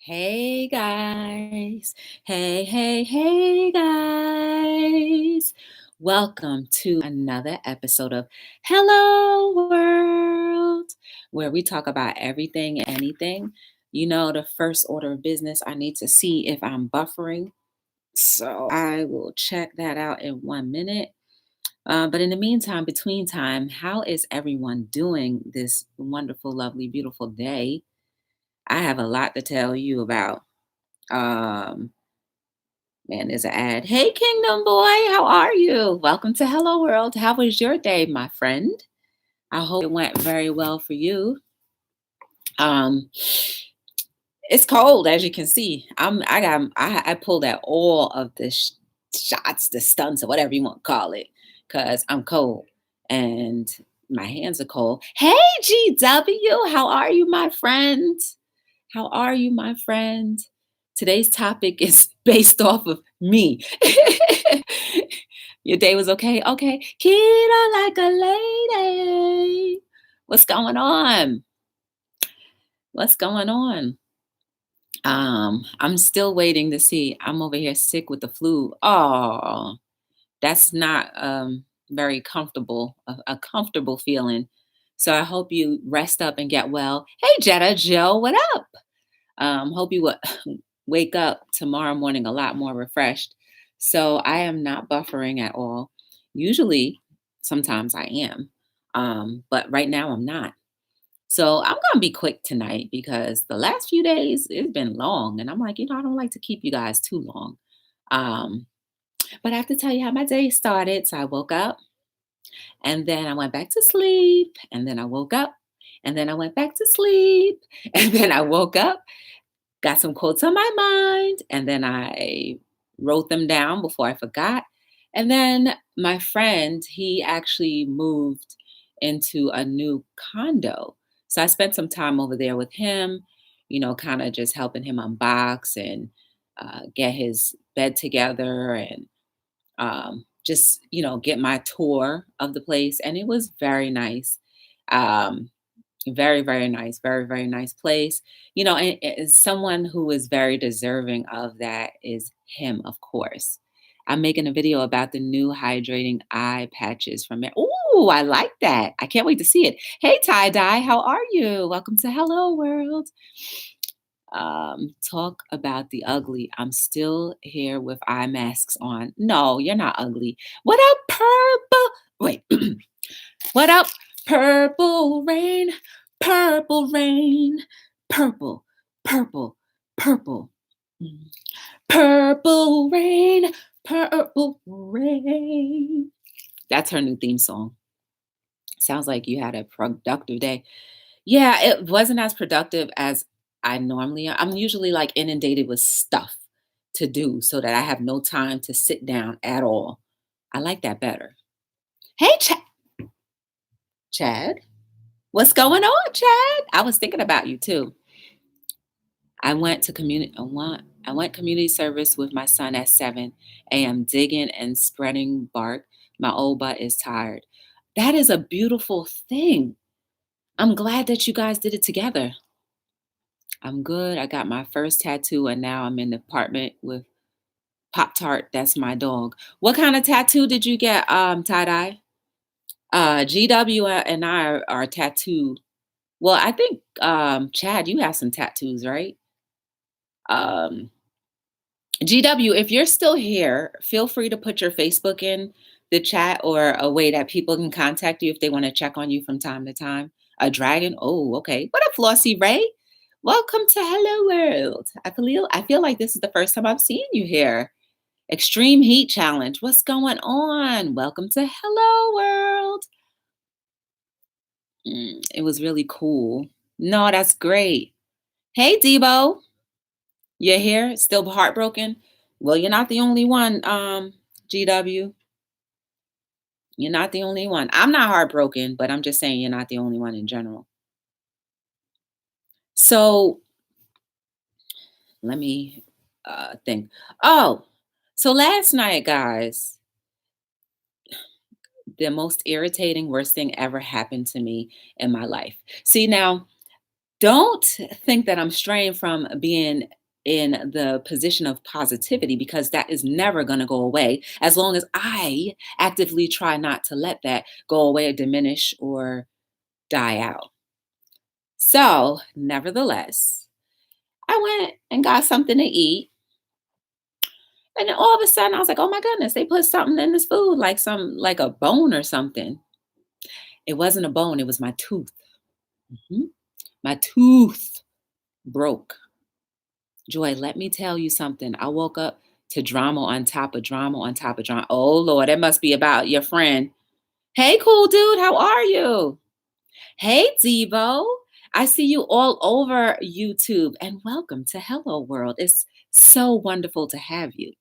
Hey guys. Hey guys. Welcome to another episode of Hello World, where we talk about everything and anything. The first order of business, I need to see if I'm buffering. So I will check that out in 1 minute. But in the meantime, between time, how is everyone doing this wonderful, lovely, beautiful day? I have a lot to tell you about. Um, Man, there's an ad. Hey, Kingdom Boy, how are you? Welcome to Hello World. How was your day, my friend? I hope it went very well for you. Um, it's cold, as you can see. I pulled out all of the shots, the stunts, or whatever you want to call it, because I'm cold and my hands are cold. Hey, GW, how are you, my friend? How are you, my friend? Today's topic is based off of me. Your day was okay? Okay. Kita like a lady. What's going on? What's going on? I'm still waiting to see. I'm over here sick with the flu. Oh, that's not very comfortable, a comfortable feeling. So I hope you rest up and get well. Hey, Jetta Joe, what up? Hope you will wake up tomorrow morning a lot more refreshed. So I am not buffering at all. Usually, sometimes I am, but right now I'm not. So I'm gonna be quick tonight because the last few days it's been long, and I'm like, I don't like to keep you guys too long. Um, but I have to tell you how my day started. So I woke up, and then I went back to sleep, and then I woke up, and then I went back to sleep, and then I woke up, got some quotes on my mind, and then I wrote them down before I forgot. And then my friend, he actually moved into a new condo. So I spent some time over there with him, kind of just helping him unbox and get his bed together and just, get my tour of the place. And it was very nice. Um, Very, very nice. Very, very nice place. And someone who is very deserving of that is him, of course. I'm making a video about the new hydrating eye patches from it. Ooh, I like that. I can't wait to see it. Hey, Tie Dye, how are you? Welcome to Hello World. Talk about the ugly. I'm still here with eye masks on. No, you're not ugly. What up, purple? Wait, what up, purple rain? Purple rain, purple, purple, purple. Mm. Purple rain, purple rain. That's her new theme song. Sounds like you had a productive day. Yeah, it wasn't as productive as I normally am. I'm usually like inundated with stuff to do so that I have no time to sit down at all. I like that better. Hey, Chad. What's going on, Chad? I was thinking about you too. I went community service with my son at 7 a.m. digging and spreading bark. My old butt is tired. That is a beautiful thing. I'm glad that you guys did it together. I'm good. I got my first tattoo and now I'm in the apartment with Pop Tart. That's my dog. What kind of tattoo did you get, tie dye? GW and I are tattooed. Well, I think Chad, you have some tattoos, right? Um, GW, if you're still here, feel free to put your Facebook in the chat or a way that people can contact you if they want to check on you from time to time. A dragon? Oh, okay. What up, Flossie Ray? Welcome to Hello World. I feel like this is the first time I've seen you here. Extreme Heat Challenge. What's going on? Welcome to Hello World. It was really cool. No, that's great. Hey, Debo. You're here? Still heartbroken? Well, you're not the only one, GW. You're not the only one. I'm not heartbroken, but I'm just saying you're not the only one in general. So let me think. Oh, so last night, guys, the most irritating, worst thing ever happened to me in my life. See, now, Don't think that I'm straying from being in the position of positivity, because that is never going to go away as long as I actively try not to let that go away or diminish or die out. So, nevertheless, I went and got something to eat. And then all of a sudden, I was like, oh my goodness, they put something in this food, like like a bone or something. It wasn't a bone, it was my tooth. Mhm. My tooth broke. Joy, let me tell you something. I woke up to drama on top of drama on top of drama. Oh Lord, it must be about your friend. Hey, cool dude, how are you? Hey, Devo. I see you all over YouTube, and welcome to Hello World. It's so wonderful to have you.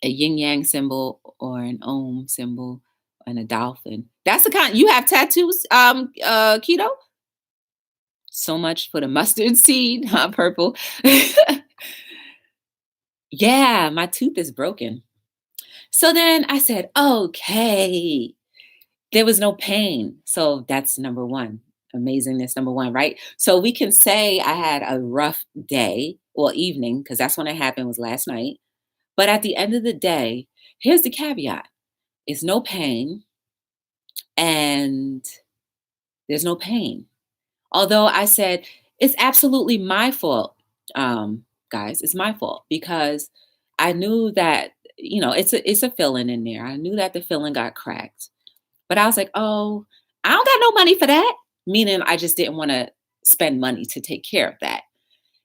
A yin yang symbol or an Om symbol and a dolphin. That's the kind you have tattoos, keto? So much for the mustard seed, huh, purple. Yeah, my tooth is broken. So then I said, okay, there was no pain. So that's number one. Amazingness, number one, right? So we can say I had a rough day or evening, because that's when it happened, was last night. But at the end of the day, here's the caveat: it's no pain, and there's no pain. Although I said, it's absolutely my fault, guys. It's my fault because I knew that, it's a filling in there. I knew that the filling got cracked. But I was like, oh, I don't got no money for that. Meaning I just didn't want to spend money to take care of that.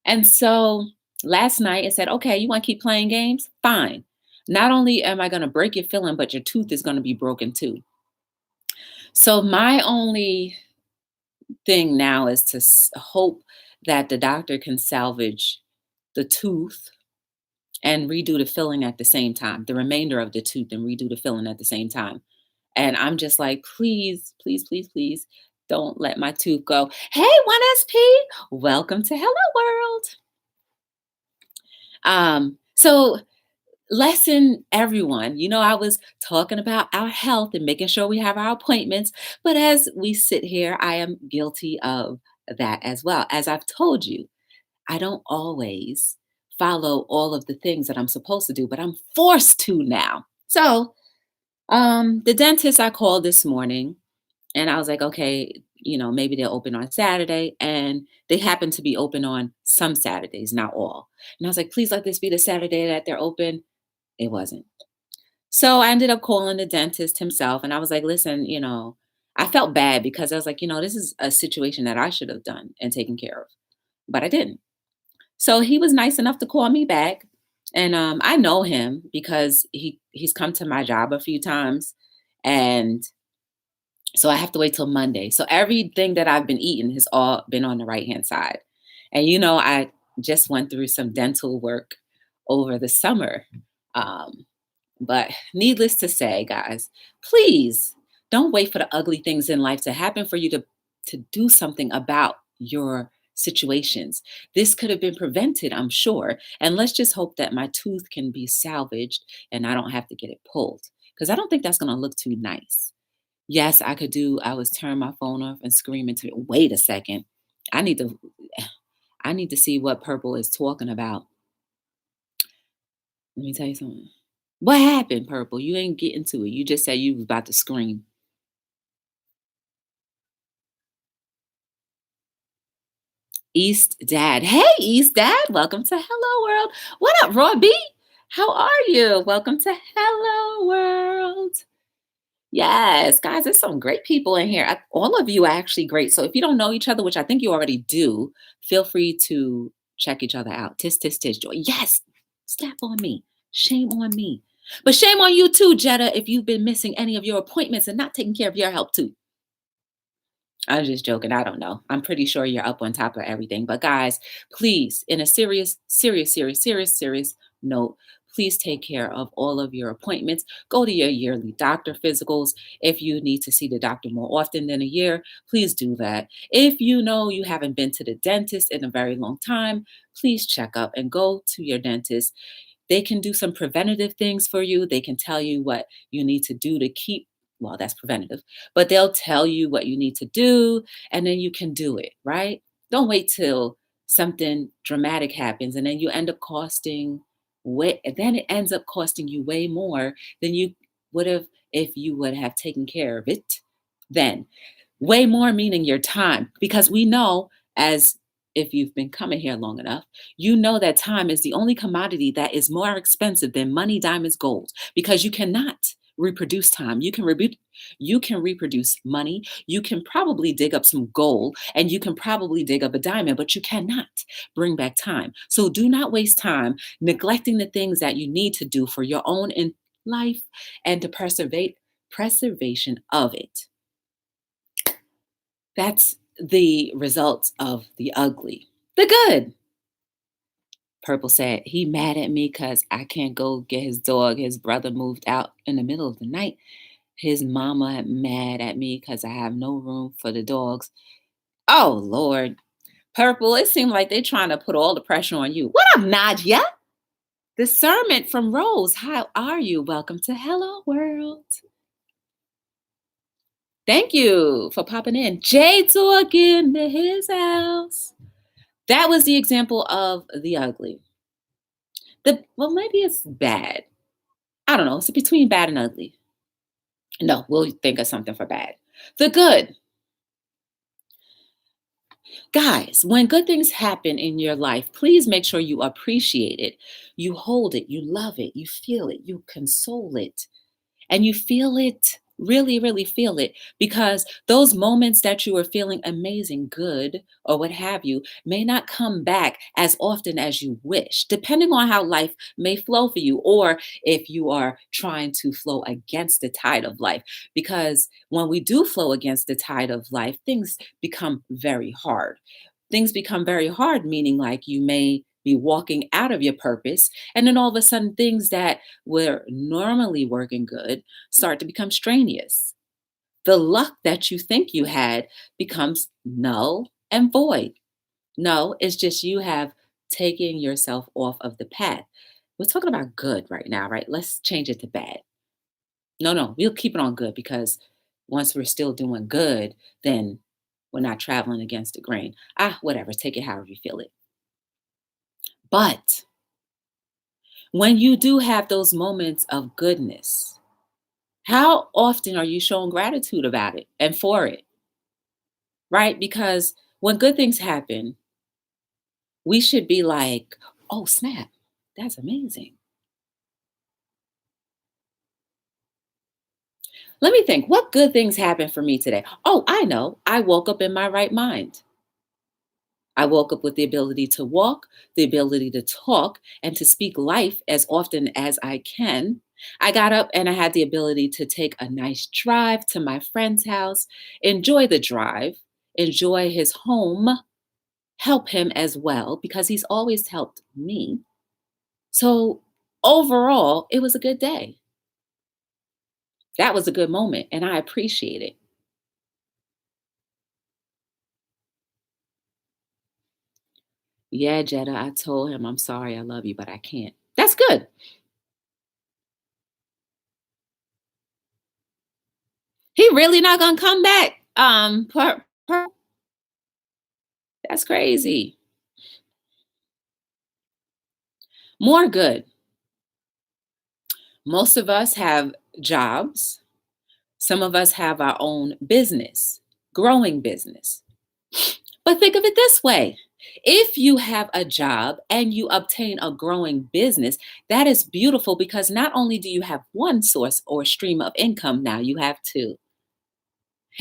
And so last night I said, okay, you want to keep playing games? Fine. Not only am I going to break your filling, but your tooth is going to be broken too. So my only thing now is to hope that the doctor can salvage the tooth and redo the filling at the same time, the remainder of the tooth, and redo the filling at the same time. And I'm just like, please, please, please, please don't let my tooth go. Hey, 1SP, welcome to Hello World. So lesson everyone, I was talking about our health and making sure we have our appointments, but as we sit here, I am guilty of that as well. As I've told you, I don't always follow all of the things that I'm supposed to do, but I'm forced to now. So the dentist I called this morning, and I was like, okay, maybe they're open on Saturday. And they happen to be open on some Saturdays, not all. And I was like, please let this be the Saturday that they're open. It wasn't. So I ended up calling the dentist himself. And I was like, listen, I felt bad because I was like, this is a situation that I should have done and taken care of, but I didn't. So he was nice enough to call me back. And I know him because he's come to my job a few times. And so I have to wait till Monday. So everything that I've been eating has all been on the right hand side. And I just went through some dental work over the summer. Um, but needless to say, guys, please don't wait for the ugly things in life to happen for you to do something about your situations. This could have been prevented, I'm sure. And let's just hope that my tooth can be salvaged and I don't have to get it pulled, because I don't think that's going to look too nice. Yes, I was turning my phone off and screaming to wait a second. I need to I need to see what Purple is talking about. Let me tell you something. What happened, Purple? You ain't getting to it. You just said you was about to scream. East Dad. Hey, East Dad. Welcome to Hello World. What up, Roy B? How are you? Welcome to Hello World. Yes, guys, there's some great people in here. All of you are actually great. So if you don't know each other, which I think you already do, feel free to check each other out. Tis, tis, tis, joy. Yes, slap on me. Shame on me. But shame on you too, Jetta, if you've been missing any of your appointments and not taking care of your health too. I'm just joking. I don't know. I'm pretty sure you're up on top of everything. But guys, please, in a serious, serious, serious, serious, serious note, please take care of all of your appointments. Go to your yearly doctor physicals. If you need to see the doctor more often than a year, please do that. If you know you haven't been to the dentist in a very long time, please check up and go to your dentist. They can do some preventative things for you. They can tell you what you need to do to keep, well, that's preventative, but they'll tell you what you need to do and then you can do it, right? Don't wait till something dramatic happens and then you end up costing way then it ends up costing you way more than you would have if you would have taken care of it then. Way more meaning your time, because we know, as if you've been coming here long enough, you know that time is the only commodity that is more expensive than money, diamonds, gold, because you cannot reproduce time. You can reproduce money. You can probably dig up some gold and you can probably dig up a diamond, but you cannot bring back time. So do not waste time neglecting the things that you need to do for your own in life and to preservation of it. That's the results of the ugly. The good. Purple said, he mad at me because I can't go get his dog. His brother moved out in the middle of the night. His mama mad at me because I have no room for the dogs. Oh, Lord. Purple, it seemed like they trying to put all the pressure on you. What up, Nadia? Discernment from Rose. How are you? Welcome to Hello World. Thank you for popping in. Jade talking to his house. That was the example of the ugly. Well, maybe it's bad. I don't know. It's between bad and ugly. No, we'll think of something for bad. The good. Guys, when good things happen in your life, please make sure you appreciate it. You hold it, you love it, you feel it, you console it. And you feel it, really, really feel it, because those moments that you are feeling amazing, good, or what have you, may not come back as often as you wish, depending on how life may flow for you, or if you are trying to flow against the tide of life. Because when we do flow against the tide of life, things become very hard. Things become very hard, meaning like you may be walking out of your purpose, and then all of a sudden, things that were normally working good start to become strenuous. The luck that you think you had becomes null and void. No, it's just you have taken yourself off of the path. We're talking about good right now, right? Let's change it to bad. No, we'll keep it on good, because once we're still doing good, then we're not traveling against the grain. Whatever, take it however you feel it. But when you do have those moments of goodness, how often are you showing gratitude about it and for it? Right? Because when good things happen, we should be like, oh, snap, that's amazing. Let me think, what good things happened for me today? Oh, I know. I woke up in my right mind. I woke up with the ability to walk, the ability to talk, and to speak life as often as I can. I got up and I had the ability to take a nice drive to my friend's house, enjoy the drive, enjoy his home, help him as well, because he's always helped me. So overall, it was a good day. That was a good moment, and I appreciate it. Yeah, Jetta, I told him, I'm sorry, I love you, but I can't. That's good. He really not gonna come back. That's crazy. More good. Most of us have jobs. Some of us have our own business, growing business. But think of it this way. If you have a job and you obtain a growing business, that is beautiful, because not only do you have one source or stream of income, now you have two.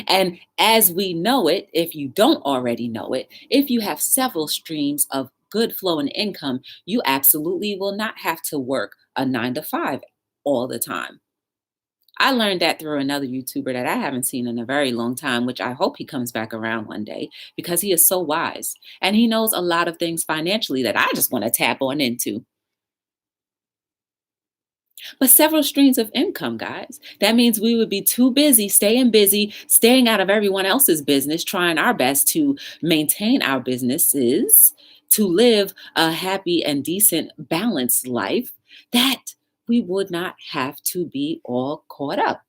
And as we know it, if you don't already know it, if you have several streams of good flowing income, you absolutely will not have to work a 9 to 5 all the time. I learned that through another YouTuber that I haven't seen in a very long time, which I hope he comes back around one day, because he is so wise and he knows a lot of things financially that I just want to tap on into. But several streams of income, guys. That means we would be too busy, staying out of everyone else's business, trying our best to maintain our businesses, to live a happy and decent, balanced life, that we would not have to be all caught up.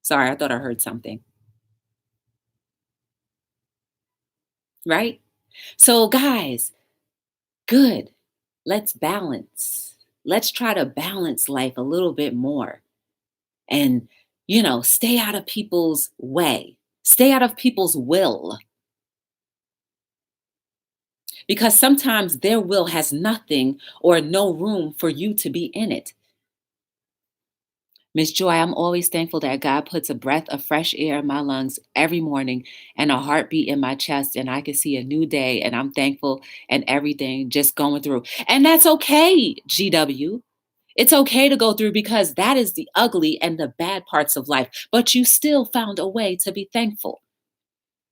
Sorry, I thought I heard something. right? So, guys, good. Let's balance. Let's try to balance life a little bit more and, stay out of people's way, stay out of people's will, because sometimes their will has nothing or no room for you to be in it. Miss Joy, I'm always thankful that God puts a breath of fresh air in my lungs every morning and a heartbeat in my chest, and I can see a new day. And I'm thankful and everything just going through. And that's okay, GW. It's okay to go through because that is the ugly and the bad parts of life. But you still found a way to be thankful.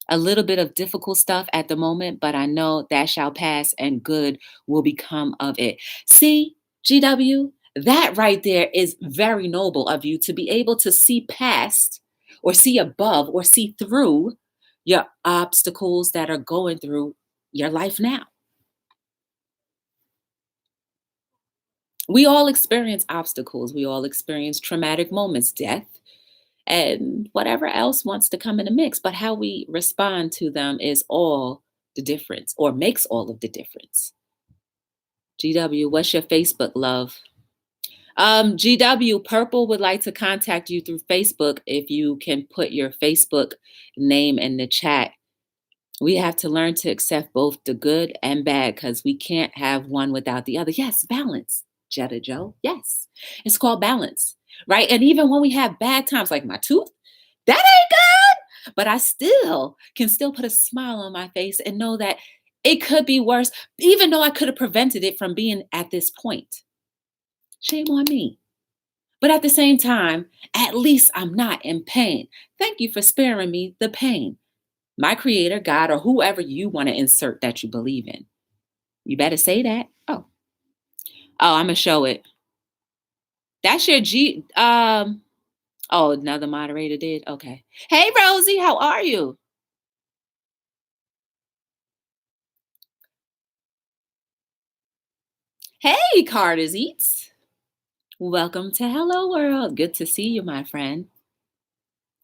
A little bit of difficult stuff at the moment, but I know that shall pass and good will become of it. See, GW, that right there is very noble of you to be able to see past or see above or see through your obstacles that are going through your life now. We all experience obstacles. We all experience traumatic moments, death, and whatever else wants to come in the mix. But how we respond to them is all the difference or makes all of the difference. GW, what's your Facebook, love? GW, Purple would like to contact you through Facebook if you can put your Facebook name in the chat. We have to learn to accept both the good and bad because we can't have one without the other. Yes, balance, Jetta Joe. Yes, it's called balance, right? And even when we have bad times, like my tooth, that ain't good, but I still put a smile on my face and know that it could be worse, even though I could have prevented it from being at this point. Shame on me. But at the same time, at least I'm not in pain. Thank you for sparing me the pain. My creator, God, or whoever you want to insert that you believe in. You better say that. Oh, I'm gonna show it. That's your G. Oh, another moderator did. Okay. Hey, Rosie, how are you? Hey, Carter's Eats. Welcome to Hello World. Good to see you, my friend.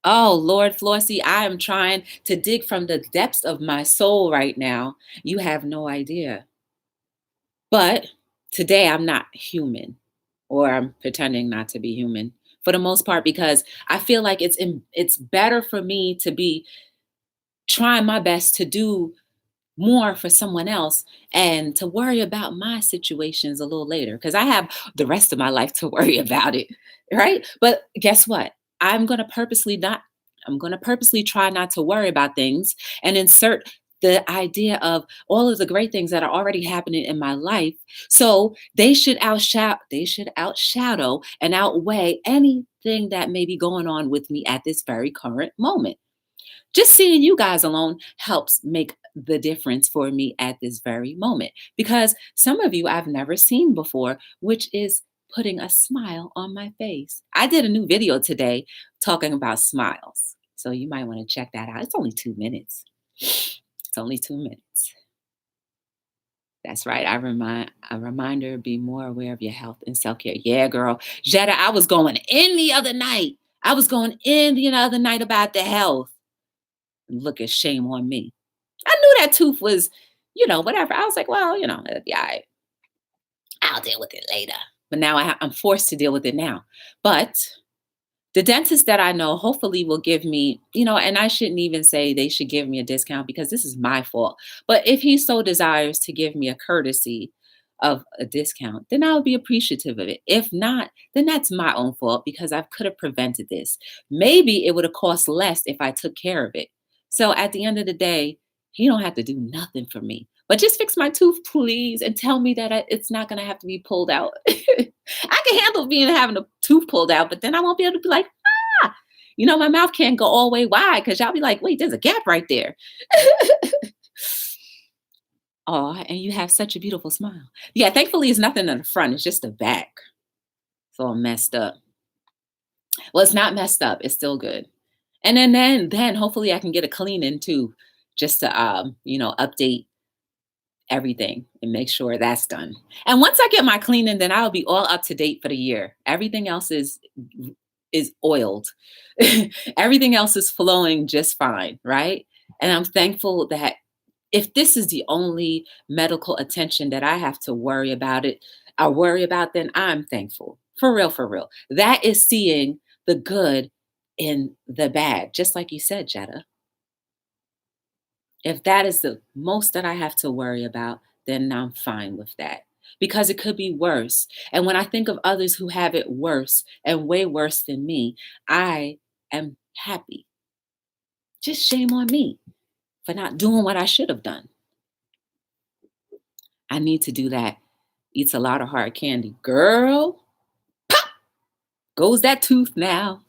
Oh, Lord Flossie, I am trying to dig from the depths of my soul right now. You have no idea. But today I'm not human, or I'm pretending not to be human for the most part because I feel like it's better for me to be trying my best to do more for someone else and to worry about my situations a little later because I have the rest of my life to worry about it, right? But guess what? I'm going to purposely not I'm going to purposely try not to worry about things and insert the idea of all of the great things that are already happening in my life. So they should outshadow and outweigh anything that may be going on with me at this very current moment. Just seeing you guys alone helps make the difference for me at this very moment because some of you I've never seen before, which is putting a smile on my face. I did a new video today talking about smiles. So you might want to check that out. It's only 2 minutes. It's only 2 minutes. That's right. A reminder, be more aware of your health and self-care. Yeah, girl. Jetta, I was going in the other night. I was going in the other night about the health. Look at shame on me. I knew that tooth was, whatever. I was like, well, it'll be all right. I'll deal with it later. But now I'm forced to deal with it now. But the dentist that I know hopefully will give me, and I shouldn't even say they should give me a discount because this is my fault. But if he so desires to give me a courtesy of a discount, then I'll be appreciative of it. If not, then that's my own fault because I could have prevented this. Maybe it would have cost less if I took care of it. So at the end of the day, he don't have to do nothing for me. But just fix my tooth, please, and tell me that it's not going to have to be pulled out. I can handle having a tooth pulled out, but then I won't be able to be like, my mouth can't go all the way wide because y'all be like, wait, there's a gap right there. Oh, and you have such a beautiful smile. Yeah, thankfully it's nothing in the front, it's just the back. It's all messed up. Well, it's not messed up, it's still good. And then hopefully I can get a cleaning too, just to update everything and make sure that's done. And once I get my cleaning, then I'll be all up to date for the year. Everything else is oiled. Everything else is flowing just fine, right? And I'm thankful that If this is the only medical attention that I have to worry about then I'm thankful. For real, for real. That is seeing the good in the bad, just like you said, Jetta. If that is the most that I have to worry about, then I'm fine with that because it could be worse. And when I think of others who have it worse and way worse than me, I am happy. Just shame on me for not doing what I should have done. I need to do that. Eats a lot of hard candy. Girl, goes that tooth now.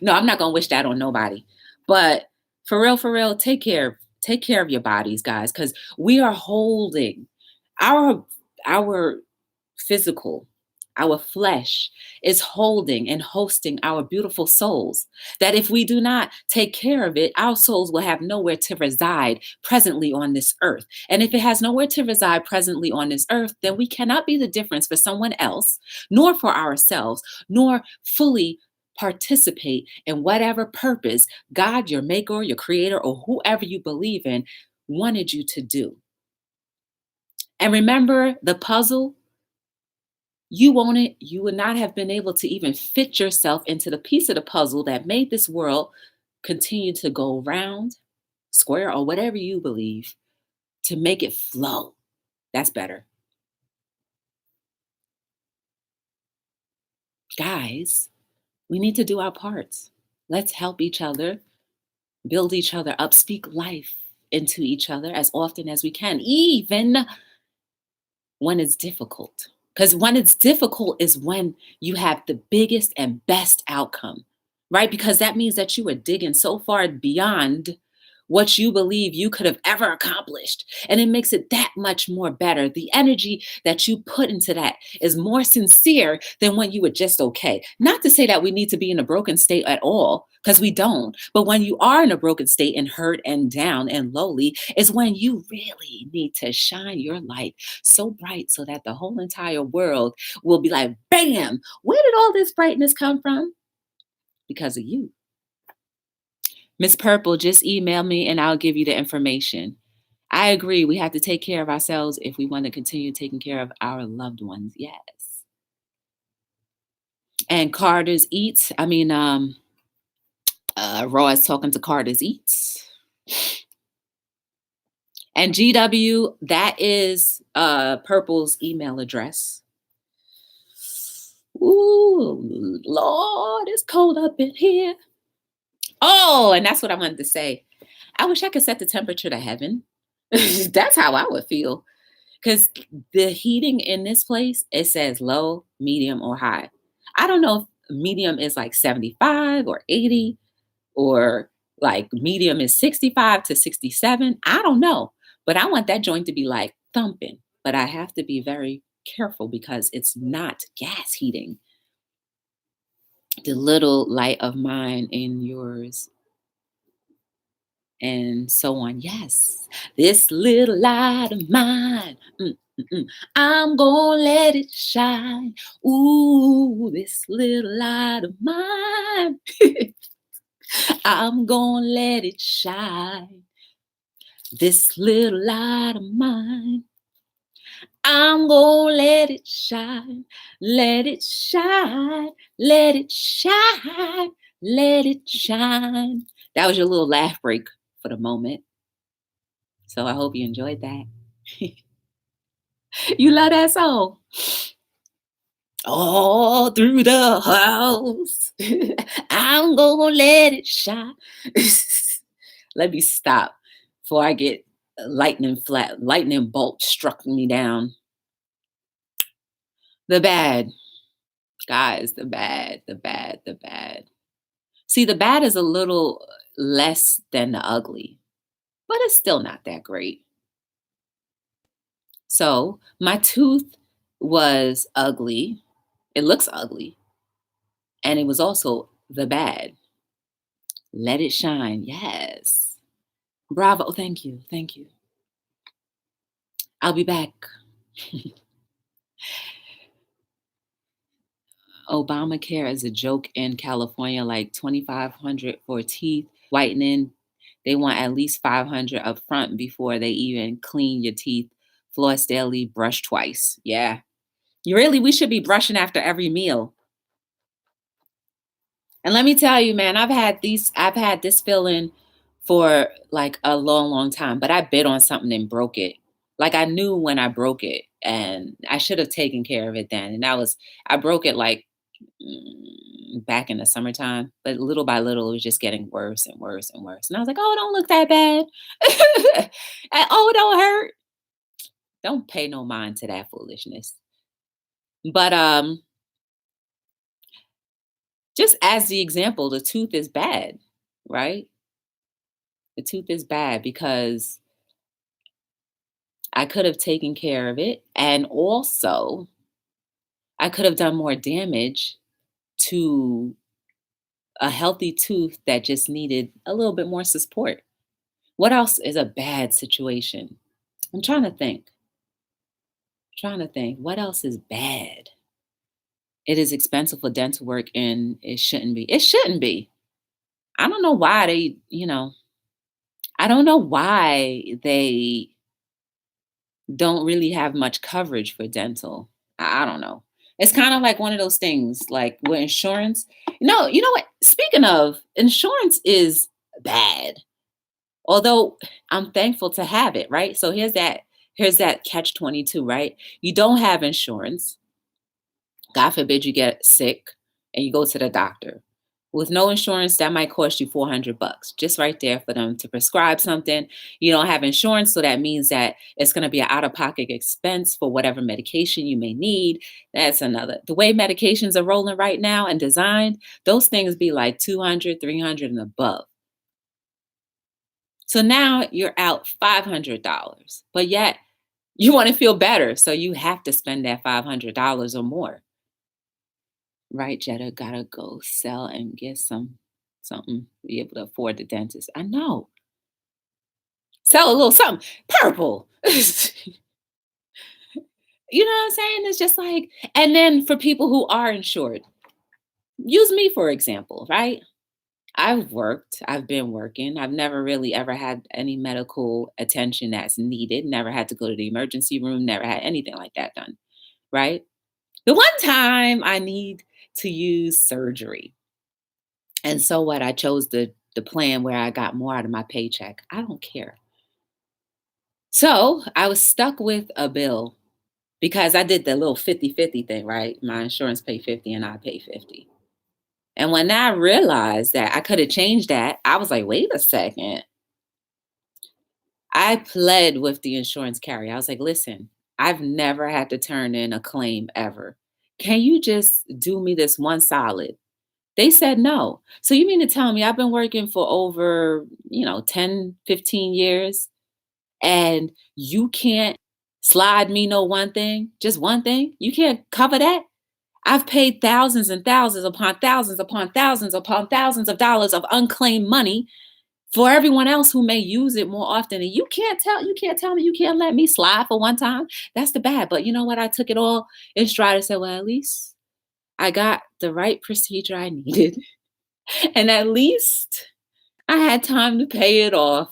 No, I'm not going to wish that on nobody. But for real, take care. Take care of your bodies, guys, because we are holding our physical, our flesh is holding and hosting our beautiful souls. That if we do not take care of it, our souls will have nowhere to reside presently on this earth. And if it has nowhere to reside presently on this earth, then we cannot be the difference for someone else, nor for ourselves, nor fully participate in whatever purpose God, your maker, your creator, or whoever you believe in wanted you to do. And remember the puzzle, you would not have been able to even fit yourself into the piece of the puzzle that made this world continue to go round, square, or whatever you believe to make it flow. That's better. Guys, we need to do our parts. Let's help each other, build each other up, speak life into each other as often as we can, even when it's difficult. Because when it's difficult is when you have the biggest and best outcome, right? Because that means that you are digging so far beyond what you believe you could have ever accomplished. And it makes it that much more better. The energy that you put into that is more sincere than when you were just okay. Not to say that we need to be in a broken state at all, because we don't. But when you are in a broken state and hurt and down and lowly, is when you really need to shine your light so bright so that the whole entire world will be like, bam, where did all this brightness come from? Because of you. Miss Purple, just email me and I'll give you the information. I agree. We have to take care of ourselves if we want to continue taking care of our loved ones. Yes. And Carter's Eats. Raw is talking to Carter's Eats. And GW, that is Purple's email address. Ooh, Lord, it's cold up in here. Oh, and that's what I wanted to say. I wish I could set the temperature to heaven. That's how I would feel. Because the heating in this place, it says low, medium, or high. I don't know if medium is like 75 or 80, or like medium is 65 to 67. I don't know. But I want that joint to be like thumping. But I have to be very careful because it's not gas heating. The little light of mine in yours, and so on. Yes, this little light of mine, I'm gonna let it shine. Ooh, this little light of mine, I'm gonna let it shine. This little light of mine, I'm gonna let it shine, let it shine, let it shine, let it shine. That was your little laugh break for the moment. So I hope you enjoyed that. You love that song? All through the house, I'm gonna let it shine. Let me stop before I get lightning bolt struck me down. The bad, guys, the bad, the bad, the bad. See, the bad is a little less than the ugly, but it's still not that great. So my tooth was ugly. It looks ugly. And it was also the bad. Let it shine. Yes. Bravo. Thank you. Thank you. I'll be back. Obamacare is a joke in California, like $2,500 for teeth whitening. They want at least 500 up front before they even clean your teeth. Floss daily, brush twice. Yeah. We should be brushing after every meal. And let me tell you, man, I've had this feeling for like a long, long time, but I bit on something and broke it. Like I knew when I broke it and I should have taken care of it then. And I broke it like back in the summertime, but little by little, it was just getting worse and worse and worse. And I was like, oh, it don't look that bad. And, oh, it don't hurt. Don't pay no mind to that foolishness. But just as the example, the tooth is bad, right? The tooth is bad because I could have taken care of it. And also, I could have done more damage to a healthy tooth that just needed a little bit more support. What else is a bad situation? I'm trying to think. Trying to think. What else is bad? It is expensive for dental work and it shouldn't be. It shouldn't be. I don't know why I don't know why they don't really have much coverage for dental. I don't know. It's kind of like one of those things, like with insurance. No, you know what? Speaking of, insurance is bad. Although I'm thankful to have it, right? So here's that catch 22, right? You don't have insurance. God forbid you get sick and you go to the doctor. With no insurance, that might cost you $400 just right there for them to prescribe something. You don't have insurance, so that means that it's going to be an out of pocket expense for whatever medication you may need. That's another. The way medications are rolling right now and designed, those things be like 200, 300 and above. So now you're out $500, but yet you want to feel better. So you have to spend that $500 or more. Right, Jetta, gotta go sell and get something, be able to afford the dentist. I know. Sell a little something. Purple. You know what I'm saying? It's just like, and then for people who are insured, use me for example, right? I've been working. I've never really ever had any medical attention that's needed, never had to go to the emergency room, never had anything like that done, right? The one time I need to use surgery. And so what? I chose the plan where I got more out of my paycheck. I don't care. So I was stuck with a bill because I did the little 50-50 thing, right? My insurance paid 50 and I pay 50. And when I realized that I could have changed that, I was like, wait a second. I pled with the insurance carrier. I was like, listen, I've never had to turn in a claim ever. Can you just do me this one solid? They said no. So you mean to tell me I've been working for over, 10, 15 years and you can't slide me no one thing, just one thing? You can't cover that? I've paid thousands and thousands upon thousands upon thousands upon thousands of dollars of unclaimed money for everyone else who may use it more often. And you can't tell me you can't let me slide for one time. That's the bad. But you know what? I took it all in stride and said, well, at least I got the right procedure I needed. And at least I had time to pay it off.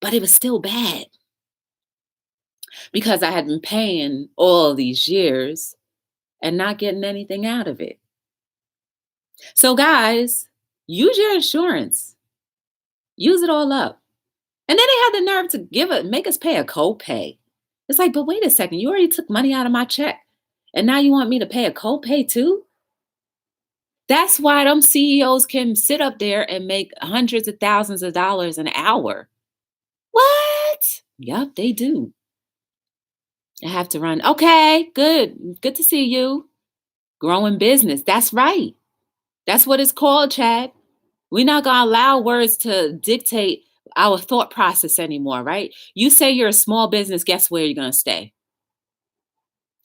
But it was still bad because I had been paying all these years and not getting anything out of it. So, guys, use your insurance, use it all up. And then they had the nerve to make us pay a copay. It's like, but wait a second, you already took money out of my check. And now you want me to pay a copay too? That's why them CEOs can sit up there and make hundreds of thousands of dollars an hour. What? Yup, they do. I have to run. Okay, good. Good to see you. Growing business. That's right. That's what it's called, Chad. We're not going to allow words to dictate our thought process anymore, right? You say you're a small business, guess where you're going to stay?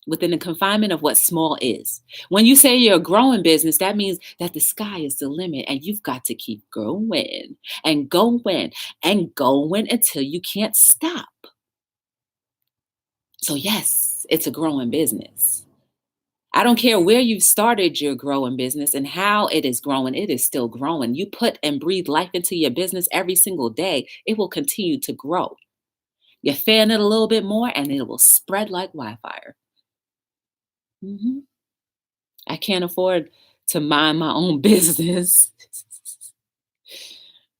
Within the confinement of what small is. When you say you're a growing business, that means that the sky is the limit and you've got to keep growing and going and going until you can't stop. So yes, it's a growing business. I don't care where you've started your growing business and how it is still growing. You put and breathe life into your business every single day, it will continue to grow. You fan it a little bit more and it will spread like wildfire. Mhm. I can't afford to mind my own business.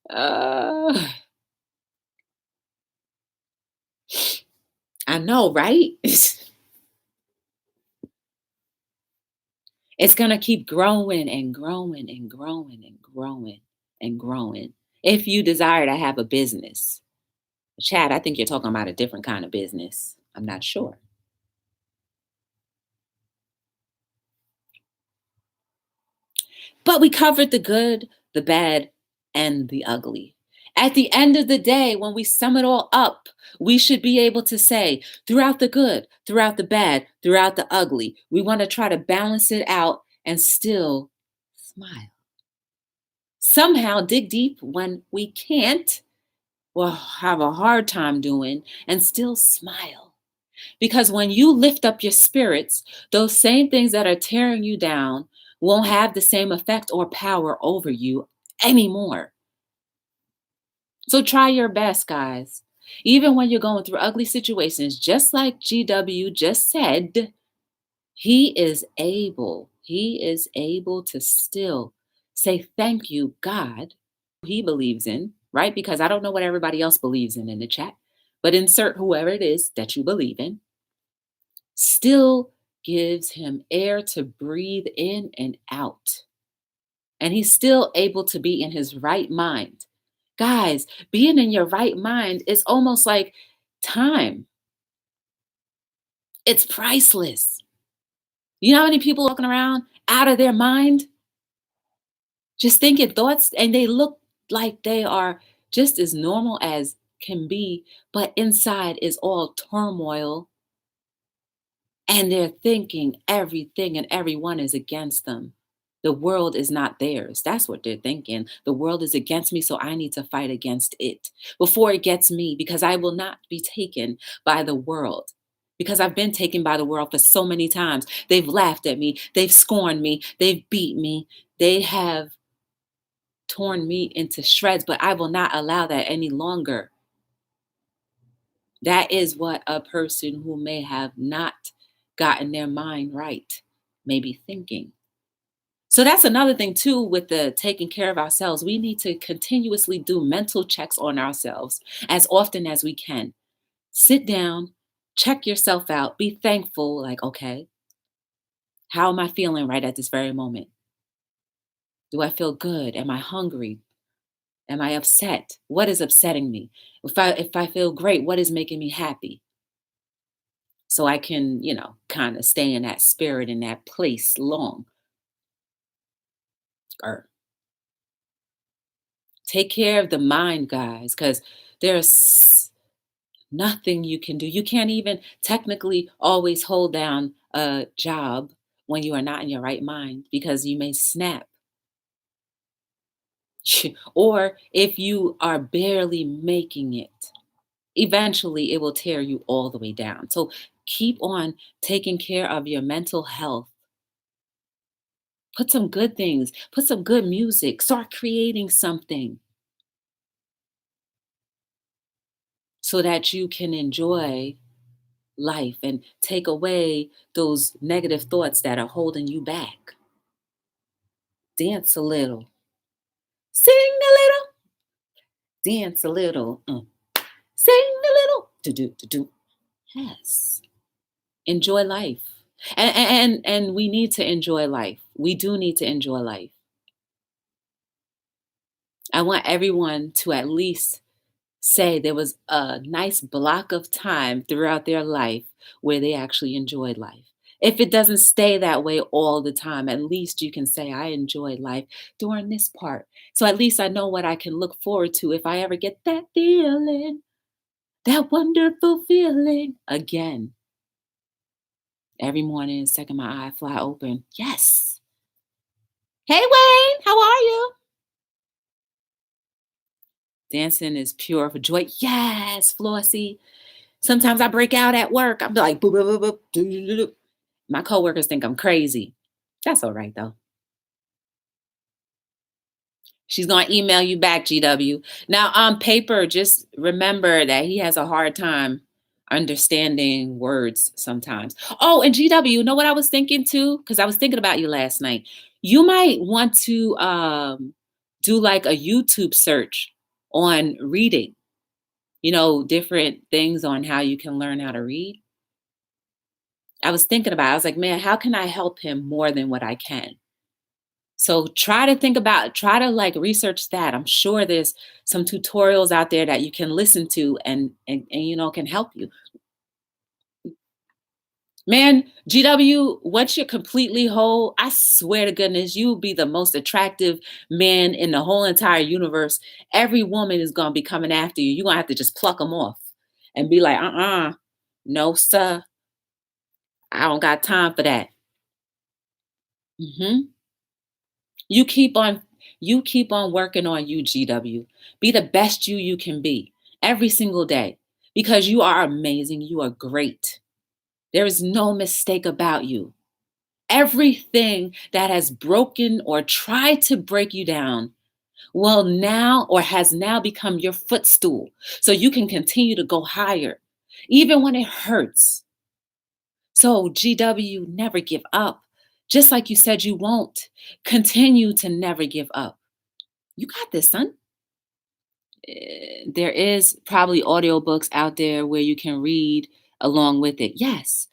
uh, I know, right? It's going to keep growing and growing and growing and growing and growing. If you desire to have a business, Chad, I think you're talking about a different kind of business. I'm not sure. But we covered the good, the bad, and the ugly. At the end of the day, when we sum it all up, we should be able to say, throughout the good, throughout the bad, throughout the ugly, we want to try to balance it out and still smile. Somehow dig deep when we can't or have a hard time doing and still smile. Because when you lift up your spirits, those same things that are tearing you down won't have the same effect or power over you anymore. So try your best, guys. Even when you're going through ugly situations, just like GW just said, he is able to still say, thank you, God, he believes in, right? Because I don't know what everybody else believes in the chat, but insert whoever it is that you believe in, still gives him air to breathe in and out. And he's still able to be in his right mind. Guys, being in your right mind is almost like time. It's priceless. You know how many people walking around out of their mind, just thinking thoughts, and they look like they are just as normal as can be, but inside is all turmoil and they're thinking everything and everyone is against them. The world is not theirs. That's what they're thinking. The world is against me, so I need to fight against it before it gets me, because I will not be taken by the world. Because I've been taken by the world for so many times. They've laughed at me, they've scorned me, they've beat me, they have torn me into shreds, but I will not allow that any longer. That is what a person who may have not gotten their mind right may be thinking. So that's another thing too with the taking care of ourselves. We need to continuously do mental checks on ourselves as often as we can. Sit down, check yourself out, be thankful, like, okay, how am I feeling right at this very moment? Do I feel good? Am I hungry? Am I upset? What is upsetting me? If I feel great, what is making me happy? So I can, kind of stay in that spirit in that place long. Or take care of the mind, guys, because there's nothing you can do. You can't even technically always hold down a job when you are not in your right mind because you may snap. Or if you are barely making it, eventually it will tear you all the way down. So keep on taking care of your mental health. Put some good things, put some good music, start creating something so that you can enjoy life and take away those negative thoughts that are holding you back. Dance a little, sing a little, dance a little, sing a little, to do, to do. Yes, enjoy life, and we need to enjoy life. We do need to enjoy life. I want everyone to at least say there was a nice block of time throughout their life where they actually enjoyed life. If it doesn't stay that way all the time, at least you can say, I enjoyed life during this part. So at least I know what I can look forward to if I ever get that feeling, that wonderful feeling again. Every morning, second my eye fly open. Yes. Hey, Wayne, how are you? Dancing is pure for joy. Yes, Flossie. Sometimes I break out at work. I'm like, boop, boop, boop, boop, doo, doo, doo, doo. My coworkers think I'm crazy. That's all right though. She's gonna email you back, GW. Now, on paper, just remember that he has a hard time understanding words sometimes. Oh, and GW, you know what I was thinking too? Because I was thinking about you last night. You might want to do like a YouTube search on reading, different things on how you can learn how to read. I was thinking about it. I was like, man, how can I help him more than what I can? So try to like research that. I'm sure there's some tutorials out there that you can listen to and can help you. Man, GW, once you're completely whole, I swear to goodness, you'll be the most attractive man in the whole entire universe. Every woman is gonna be coming after you. You're gonna have to just pluck them off and be like, no, sir, I don't got time for that. Hmm. You keep on you keep on working on you, GW. Be the best you can be every single day because you are amazing. You are great. There is no mistake about you. Everything that has broken or tried to break you down will now or has now become your footstool so you can continue to go higher even when it hurts. So, GW, never give up. Just like you said you won't. Continue to never give up. You got this, son. There is probably audiobooks out there where you can read along with it. Yes.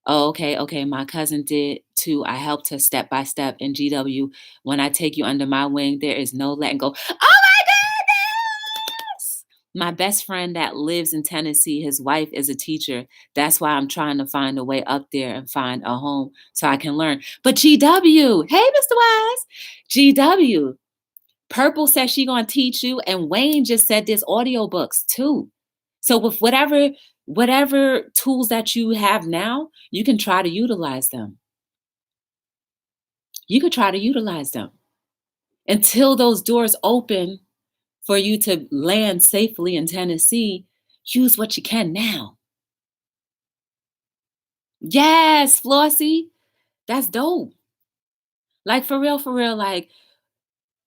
Oh, okay, okay. My cousin did too. I helped her step by step in GW. When I take you under my wing, there is no letting go. Oh my goodness! My best friend that lives in Tennessee, his wife is a teacher. That's why I'm trying to find a way up there and find a home so I can learn. But GW, hey, Mr. Wise, GW, Purple says she gonna teach you, and Wayne just said there's audiobooks too. So with whatever tools that you have now, you can try to utilize them. You could try to utilize them until those doors open for you to land safely in Tennessee. Use what you can now. Yes, Flossie, that's dope. Like for real, like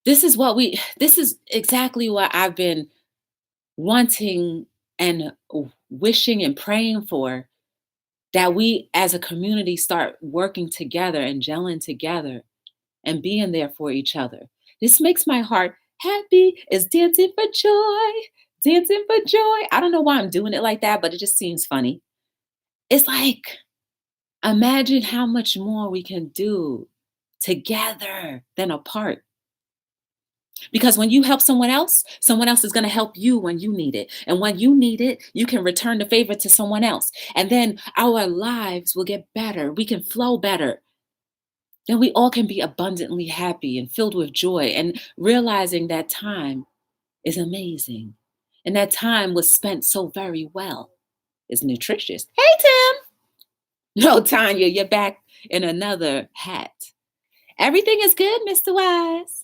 this is exactly what I've been wanting and wishing and praying for, that we as a community start working together and gelling together and being there for each other. This makes my heart happy. It's dancing for joy, dancing for joy. I don't know why I'm doing it like that, but it just seems funny. It's like, imagine how much more we can do together than apart. Because when you help someone else is going to help you when you need it. And when you need it, you can return the favor to someone else. And then our lives will get better. We can flow better. Then we all can be abundantly happy and filled with joy and realizing that time is amazing. And that time was spent so very well. It's nutritious. Hey, Tim. No, Tanya, you're back in another hat. Everything is good, Mr. Wise.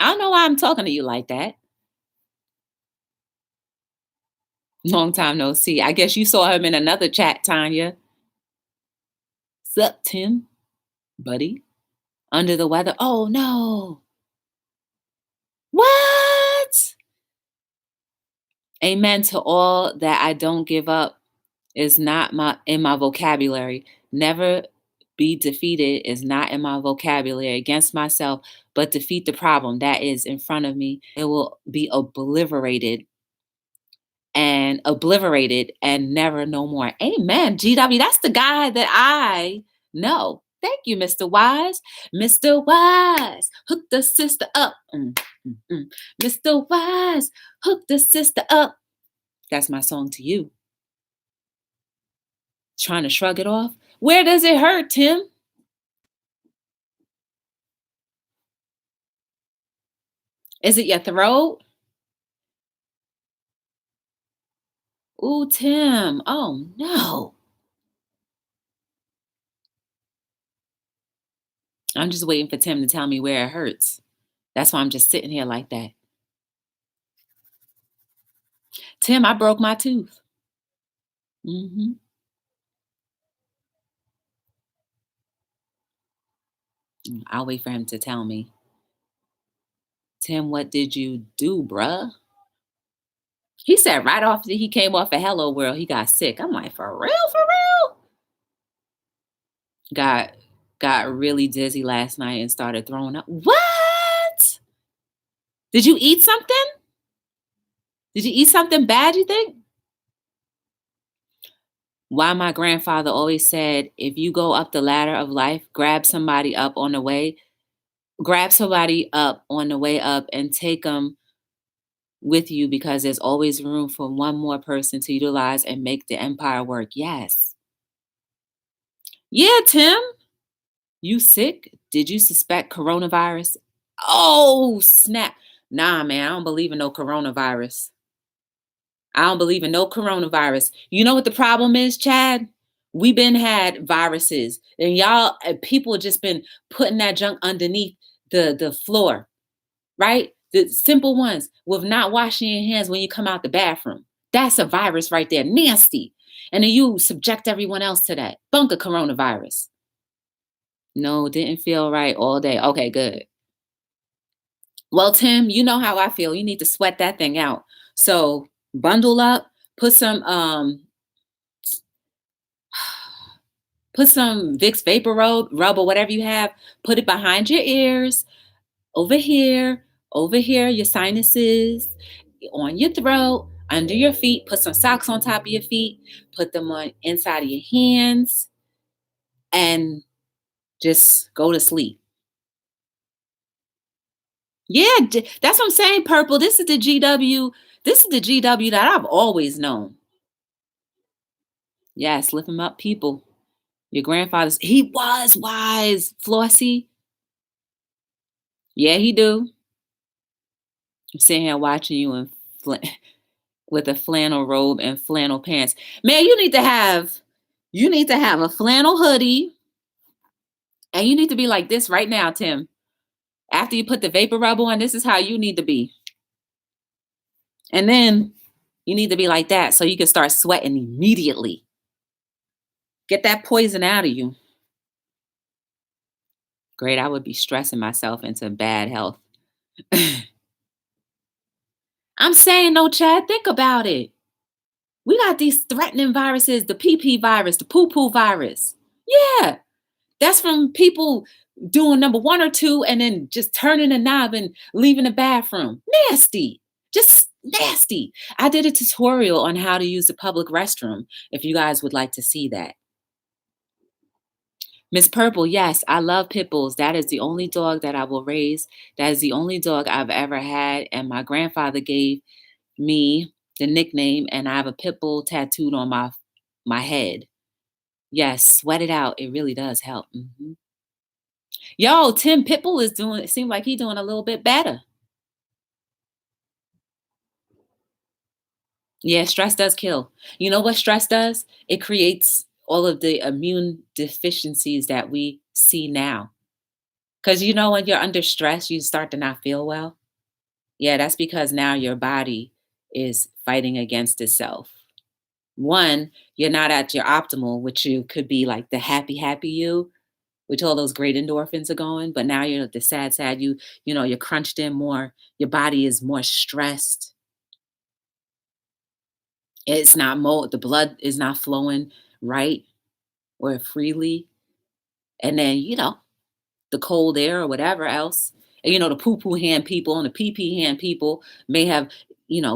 I don't know why I'm talking to you like that. Long time no see. I guess you saw him in another chat, Tanya. Sup, Tim, buddy? Under the weather? Oh no. What? Amen to all that. I don't give up is not in my vocabulary. Never be defeated is not in my vocabulary against myself, but defeat the problem that is in front of me. It will be obliterated and never no more. Amen. GW, that's the guy that I know. Thank you, Mr. Wise. Mr. Wise, hook the sister up. Mr. Wise, hook the sister up. That's my song to you. Trying to shrug it off. Where does it hurt, Tim? Is it your throat? Ooh, Tim. Oh, no. I'm just waiting for Tim to tell me where it hurts. That's why I'm just sitting here like that. Tim, I broke my tooth. Hmm. I'll wait for him to tell me. Tim, what did you do, bruh? He said right after he came off of Hello World, he got sick. I'm like, for real, for real? Got got really dizzy last night and started throwing up. What? Did you eat something? Did you eat something bad, you think? Why my grandfather always said, if you go up the ladder of life, grab somebody up on the way up and take them with you because there's always room for one more person to utilize and make the empire work. Yes. Yeah, Tim. You sick? Did you suspect coronavirus? Oh, snap. Nah, man, I don't believe in no coronavirus. I don't believe in no coronavirus. You know what the problem is, Chad? We been had viruses and y'all people just been putting that junk underneath the floor, right? The simple ones with not washing your hands when you come out the bathroom. That's a virus right there. Nasty. And then you subject everyone else to that. Bunker coronavirus. No, didn't feel right all day. Okay, good. Well, Tim, you know how I feel. You need to sweat that thing out. So bundle up, put some Vicks Vapor Rub or whatever you have. Put it behind your ears, over here, your sinuses, on your throat, under your feet. Put some socks on top of your feet. Put them on inside of your hands, and just go to sleep. Yeah, that's what I'm saying, Purple. This is the GW. This is the GW that I've always known. Yes, lift him up, people. Your grandfather's, he was wise, Flossie. Yeah, he do. I'm sitting here watching you in with a flannel robe and flannel pants. Man, you need to have a flannel hoodie, and you need to be like this right now, Tim. After you put the vapor rub on, this is how you need to be. And then you need to be like that so you can start sweating immediately. Get that poison out of you. Great, I would be stressing myself into bad health. I'm saying no, Chad, think about it. We got these threatening viruses, the PP virus, the poo poo virus. Yeah, that's from people doing number one or two and then just turning a knob and leaving the bathroom. Nasty. Just nasty. I did a tutorial on how to use the public restroom if you guys would like to see that. Miss Purple, yes, I love pit bulls. That is the only dog that I will raise. That is the only dog I've ever had. And my grandfather gave me the nickname, and I have a pit bull tattooed on my head. Yes, sweat it out. It really does help. Yo, Tim Pitbull is doing. It seems like he's doing a little bit better. Yeah, stress does kill. You know what stress does? It creates all of the immune deficiencies that we see now. Because you know when you're under stress, you start to not feel well. Yeah, that's because now your body is fighting against itself. One, you're not at your optimal, which you could be like the happy you, which all those great endorphins are going. But now you're the sad you. You know, you're crunched in more. Your body is more stressed. It's not the blood is not flowing right or freely. And then, the cold air or whatever else. And, the poo poo hand people and the pee pee hand people may have,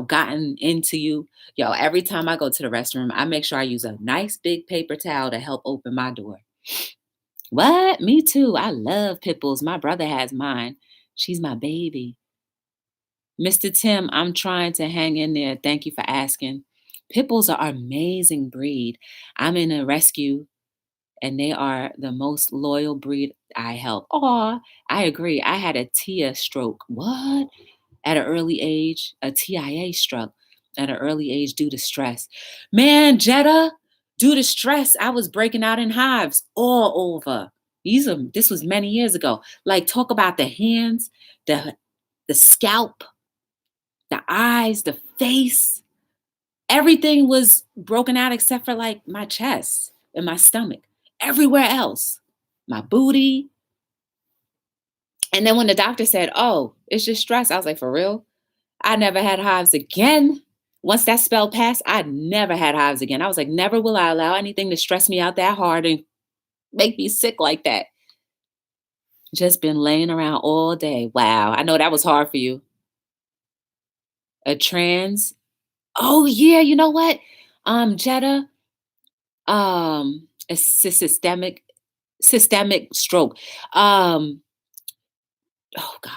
gotten into you. Yo, every time I go to the restroom, I make sure I use a nice big paper towel to help open my door. What? Me too. I love pit bulls. My brother has mine. She's my baby. Mr. Tim, I'm trying to hang in there. Thank you for asking. Pit bulls are an amazing breed. I'm in a rescue and they are the most loyal breed I help. Oh, I agree. I had a TIA stroke. What? At an early age, a TIA stroke at an early age due to stress. Man, Jetta, due to stress, I was breaking out in hives all over. This was many years ago. Like talk about the hands, the scalp, the eyes, the face. Everything was broken out except for like my chest and my stomach. Everywhere else, my booty. And then when the doctor said, oh, it's just stress, I was like, for real? I never had hives again. Once that spell passed, I never had hives again. I was like, never will I allow anything to stress me out that hard and make me sick like that. Just been laying around all day. Wow. I know that was hard for you. A trans. Oh yeah, you know what? Jetta, a systemic stroke. Um, oh God.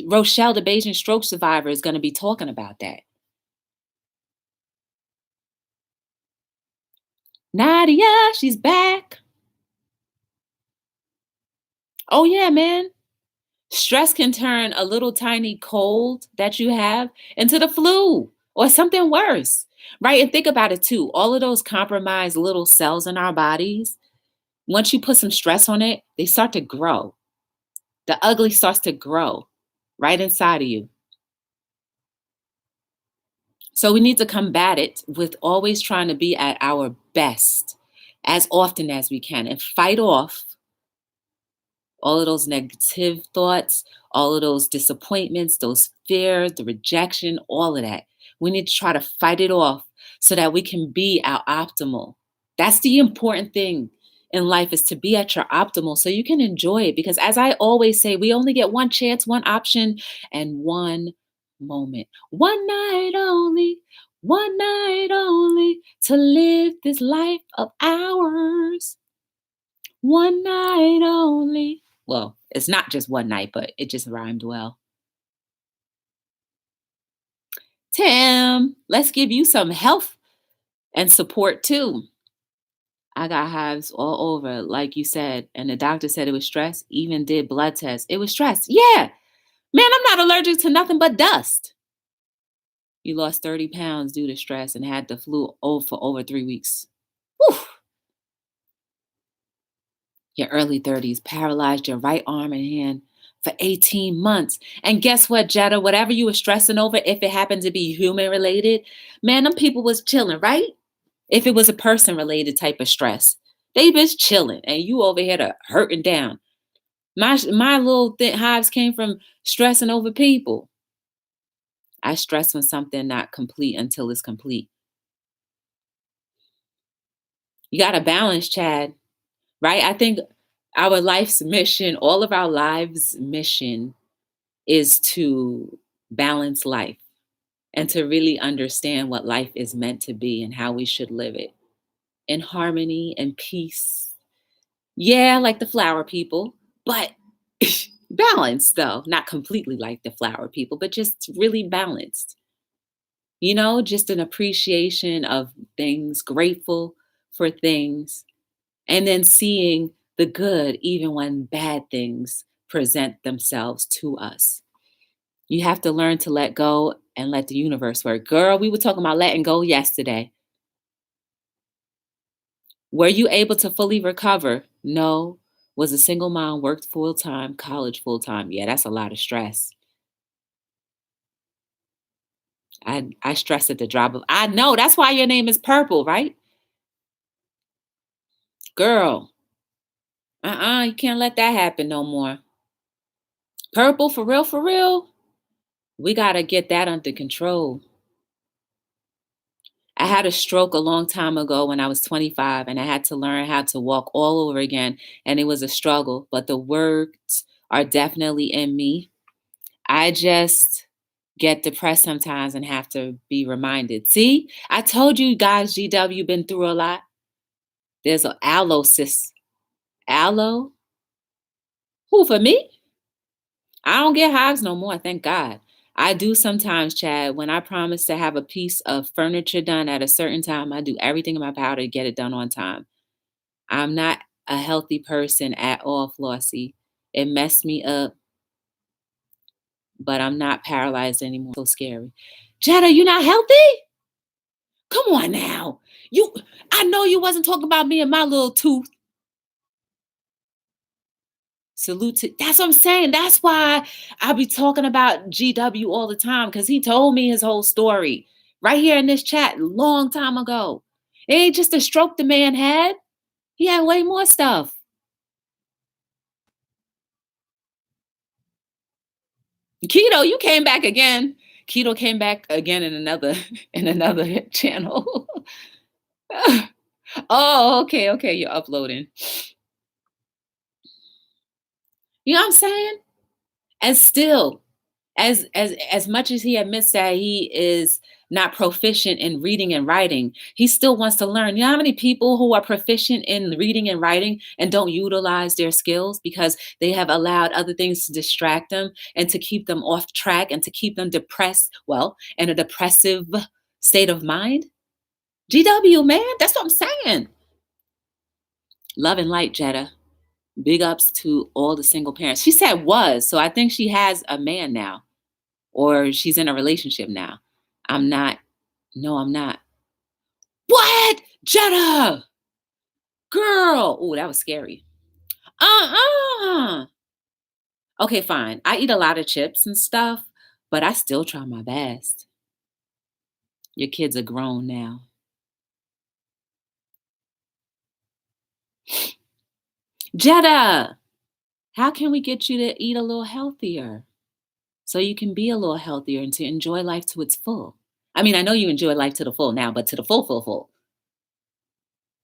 Rochelle, the Bajan stroke survivor, is gonna be talking about that. Nadia, she's back. Oh yeah, man. Stress can turn a little tiny cold that you have into the flu or something worse, right? And think about it too. All of those compromised little cells in our bodies, once you put some stress on it, they start to grow. The ugly starts to grow right inside of you. So we need to combat it with always trying to be at our best as often as we can and fight off all of those negative thoughts, all of those disappointments, those fears, the rejection, all of that. We need to try to fight it off so that we can be our optimal. That's the important thing in life, is to be at your optimal so you can enjoy it. Because as I always say, we only get one chance, one option, and one moment. One night only to live this life of ours. One night only. Well, it's not just one night, but it just rhymed well. Tim, let's give you some health and support too. I got hives all over, like you said, and the doctor said it was stress, even did blood tests. It was stress. Yeah. Man, I'm not allergic to nothing but dust. You lost 30 pounds due to stress and had the flu for over 3 weeks. Whew. Your early 30s paralyzed your right arm and hand for 18 months. And guess what, Jetta? Whatever you were stressing over, if it happened to be human related, man, them people was chilling, right? If it was a person related type of stress, they was chilling, and you over here to hurting down. My little hives came from stressing over people. I stress when something not complete until it's complete. You got to balance, Chad, right? I think our life's mission, all of our lives' mission, is to balance life and to really understand what life is meant to be and how we should live it in harmony and peace. Yeah, like the flower people, but balanced though, not completely like the flower people, but just really balanced. Just an appreciation of things, grateful for things, and then seeing the good even when bad things present themselves to us. You have to learn to let go and let the universe work. Girl, we were talking about letting go yesterday. Were you able to fully recover? No. Was a single mom, worked full time, college full time. Yeah, that's a lot of stress. I stress at the drop of. I know that's why your name is Purple, right? Girl, you can't let that happen no more. Purple, for real, for real. We gotta get that under control. I had a stroke a long time ago when I was 25, and I had to learn how to walk all over again. And it was a struggle, but the words are definitely in me. I just get depressed sometimes and have to be reminded. See, I told you guys, GW been through a lot. There's an aloe cyst. Aloe? Who, for me? I don't get hives no more, thank God. I do sometimes, Chad. When I promise to have a piece of furniture done at a certain time, I do everything in my power to get it done on time. I'm not a healthy person at all, Flossie. It messed me up, but I'm not paralyzed anymore. So scary. Jetta, you not healthy? Come on now. I know you wasn't talking about me and my little tooth. Salute to, that's what I'm saying. That's why I be talking about GW all the time, because he told me his whole story right here in this chat long time ago. It ain't just a stroke the man had. He had way more stuff. Keto, you came back again. Keto came back again in another in another channel. Oh, okay, okay, you're uploading. You know what I'm saying? And still, as much as he admits that he is not proficient in reading and writing, he still wants to learn. You know how many people who are proficient in reading and writing and don't utilize their skills because they have allowed other things to distract them and to keep them off track and to keep them depressed, well, in a depressive state of mind? GW, man, that's what I'm saying. Love and light, Jetta. Big ups to all the single parents. She said was, so I think she has a man now or she's in a relationship now. I'm not. No, I'm not. What? Jetta! Girl. Oh, that was scary. Uh-uh. Okay, fine. I eat a lot of chips and stuff, but I still try my best. Your kids are grown now. Jetta, how can we get you to eat a little healthier so you can be a little healthier and to enjoy life to its full? I mean, I know you enjoy life to the full now, but to the full, full, full.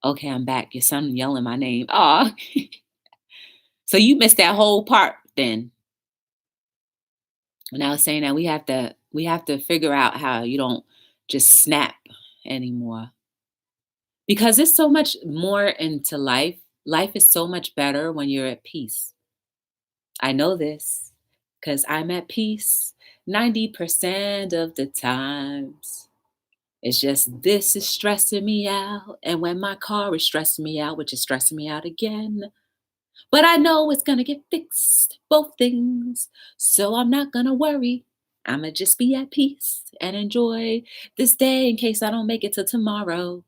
Okay, I'm back. Your son yelling my name. Aw. So you missed that whole part then. When I was saying that we have to figure out how you don't just snap anymore. Because it's so much more into life. Life is so much better when you're at peace. I know this because I'm at peace 90% of the times. It's just this is stressing me out. And when my car is stressing me out, which is stressing me out again. But I know it's gonna get fixed, both things. So I'm not gonna worry. I'ma just be at peace and enjoy this day in case I don't make it to tomorrow.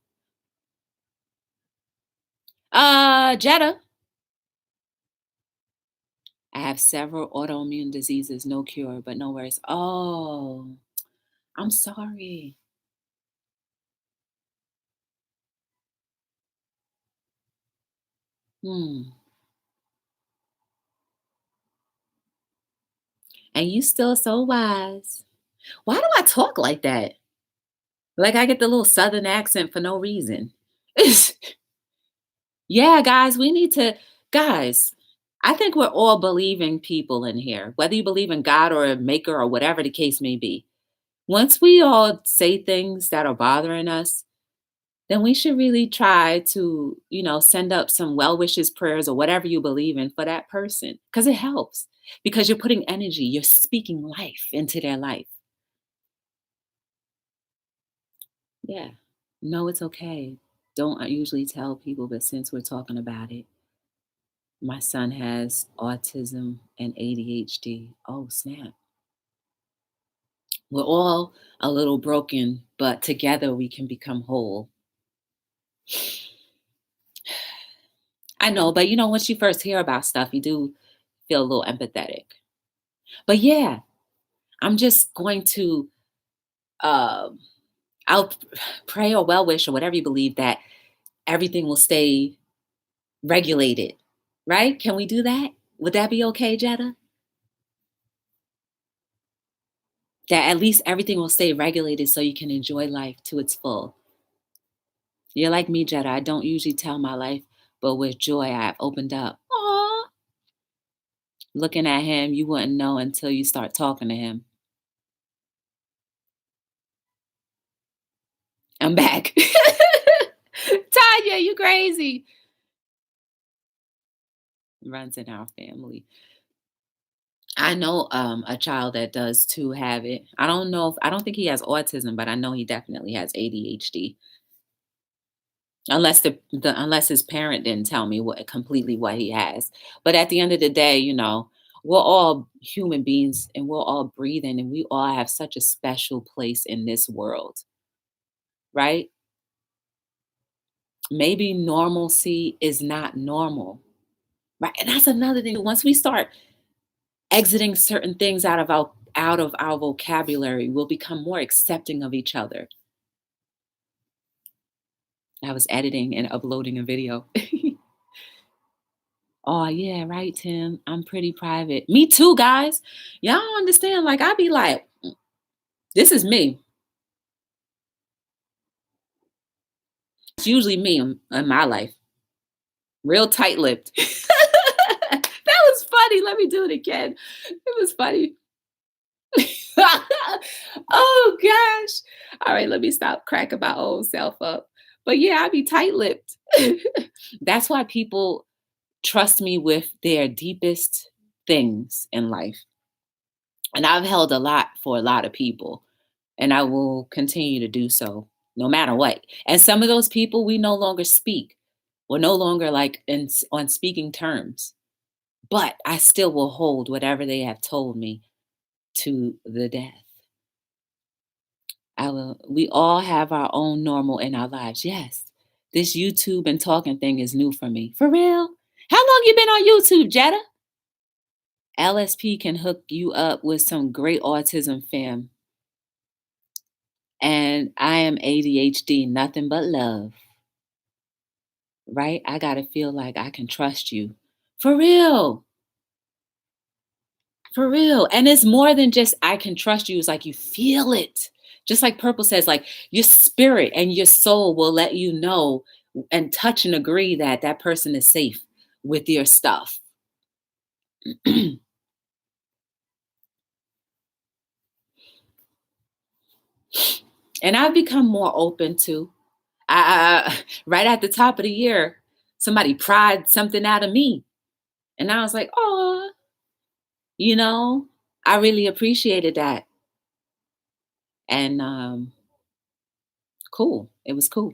Jetta, I have several autoimmune diseases, no cure, but no worries. Oh, I'm sorry. Hmm. And you still so wise. Why do I talk like that? Like I get the little southern accent for no reason. Yeah, guys, we need to, guys, I think we're all believing people in here, whether you believe in God or a maker or whatever the case may be. Once we all say things that are bothering us, then we should really try to, send up some well wishes, prayers, or whatever you believe in for that person because it helps. Because you're putting energy, you're speaking life into their life. Yeah. No, it's okay. Don't usually tell people, but since we're talking about it, my son has autism and ADHD. Oh, snap. We're all a little broken, but together we can become whole. I know, but once you first hear about stuff, you do feel a little empathetic. But yeah, I'm just going to, um, I'll pray or well wish or whatever you believe that everything will stay regulated, right? Can we do that? Would that be okay, Jetta? That at least everything will stay regulated so you can enjoy life to its full. You're like me, Jetta. I don't usually tell my life, but with joy, I've opened up. Aw. Looking at him, you wouldn't know until you start talking to him. I'm back. Tanya, you crazy. Runs in our family. I know a child that does too have it. I don't think he has autism, but I know he definitely has ADHD. Unless unless his parent didn't tell me what he has. But at the end of the day, we're all human beings and we're all breathing and we all have such a special place in this world, right? Maybe normalcy is not normal, right? And that's another thing. Once we start exiting certain things out of our vocabulary, we'll become more accepting of each other. I was editing and uploading a video. Oh, yeah, right, Tim. I'm pretty private. Me too, guys. Y'all don't understand. Like, I be like, this is me. It's usually me in my life. Real tight lipped. That was funny. Let me do it again. It was funny. Oh gosh. All right, let me stop cracking my own self up. But yeah, I be tight lipped. That's why people trust me with their deepest things in life. And I've held a lot for a lot of people, and I will continue to do so no matter what. And some of those people we no longer speak. We're no longer like on speaking terms, but I still will hold whatever they have told me to the death. We all have our own normal in our lives. Yes. This YouTube and talking thing is new for me. For real? How long you been on YouTube, Jetta? LSP can hook you up with some great autism fam. And I am ADHD, nothing but love. Right? I got to feel like I can trust you. For real. For real. And it's more than just I can trust you. It's like you feel it. Just like Purple says, like your spirit and your soul will let you know and touch and agree that that person is safe with your stuff. And I've become more open to. Right at the top of the year, somebody pried something out of me. And I was like, oh, you know, I really appreciated that. And cool. It was cool.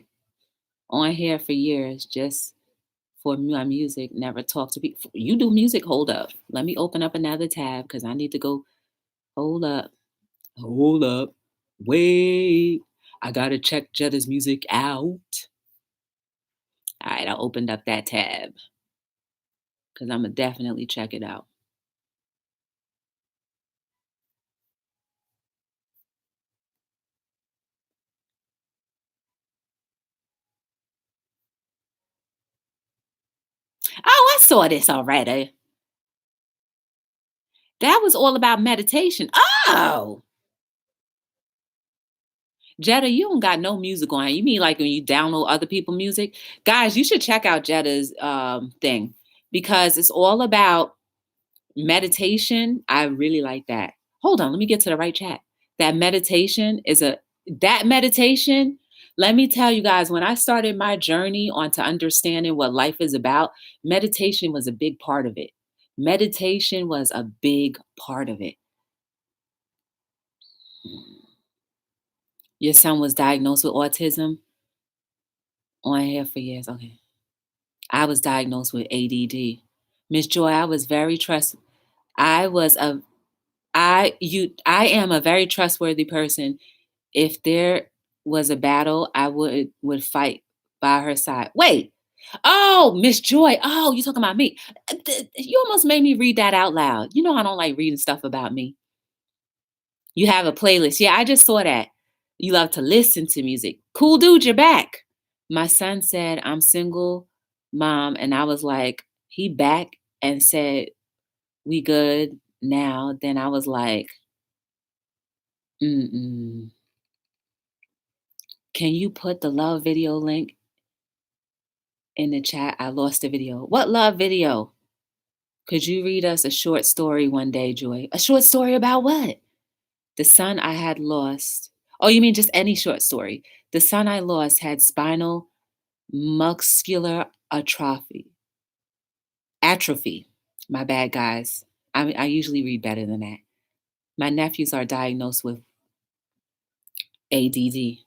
On here for years, just for my music, never talk to people. You do music? Hold up. Let me open up another tab because I need to go. Hold up. Hold up. Wait. I gotta check Jetta's music out. All right, I opened up that tab because I'm gonna definitely check it out. Oh, I saw this already. That was all about meditation. Oh, Jetta, you don't got no music on. You mean like when you download other people' music? Guys, you should check out Jetta's thing because it's all about meditation. I really like that. Hold on, let me get to the right chat. That meditation is that meditation. Let me tell you guys, when I started my journey onto understanding what life is about, meditation was a big part of it. Meditation was a big part of it. Your son was diagnosed with autism on here for years. Okay. I was diagnosed with ADD. Miss Joy, I was very I was a I am a very trustworthy person. If there was a battle, I would fight by her side. Wait. Oh, Miss Joy. Oh, you talking about me. You almost made me read that out loud. You know I don't like reading stuff about me. You have a playlist. Yeah, I just saw that. You love to listen to music. Cool dude, you're back. My son said, I'm single, mom. And I was like, he back and said, we good now. Then I was like, mm-mm. Can you put the love video link in the chat? I lost the video. What love video? Could you read us a short story one day, Joy? A short story about what? The son I had lost. Oh, you mean just any short story? The son I lost had spinal muscular atrophy. Atrophy. My bad, guys. I usually read better than that. My nephews are diagnosed with ADD.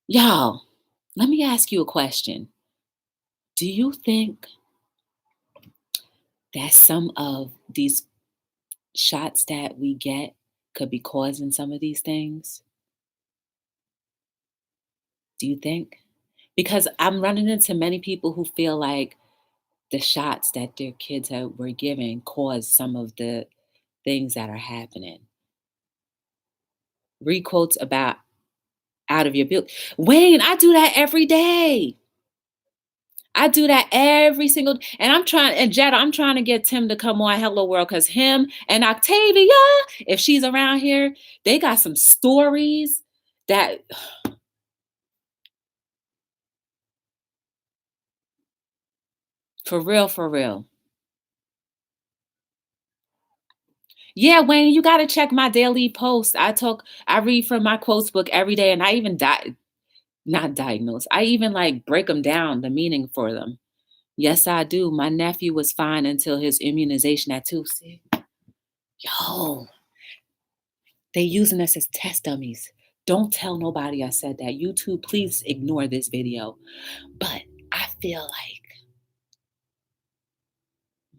Y'all, let me ask you a question. Do you think that some of these shots that we get could be causing some of these things? Do you think? Because I'm running into many people who feel like the shots that their kids were given caused some of the things that are happening. Read quotes about out of your build. Wayne, I do that every day. I do that every single, and Jetta, I'm trying to get Tim to come on Hello World because him and Octavia, if she's around here, they got some stories that for real, for real. Yeah, Wayne, you got to check my daily post. I read from my quotes book every day, and I even not diagnose. I even like break them down, the meaning for them. Yes, I do. My nephew was fine until his immunization at 2. See? Yo, they using us as test dummies. Don't tell nobody I said that. YouTube, please ignore this video. But I feel like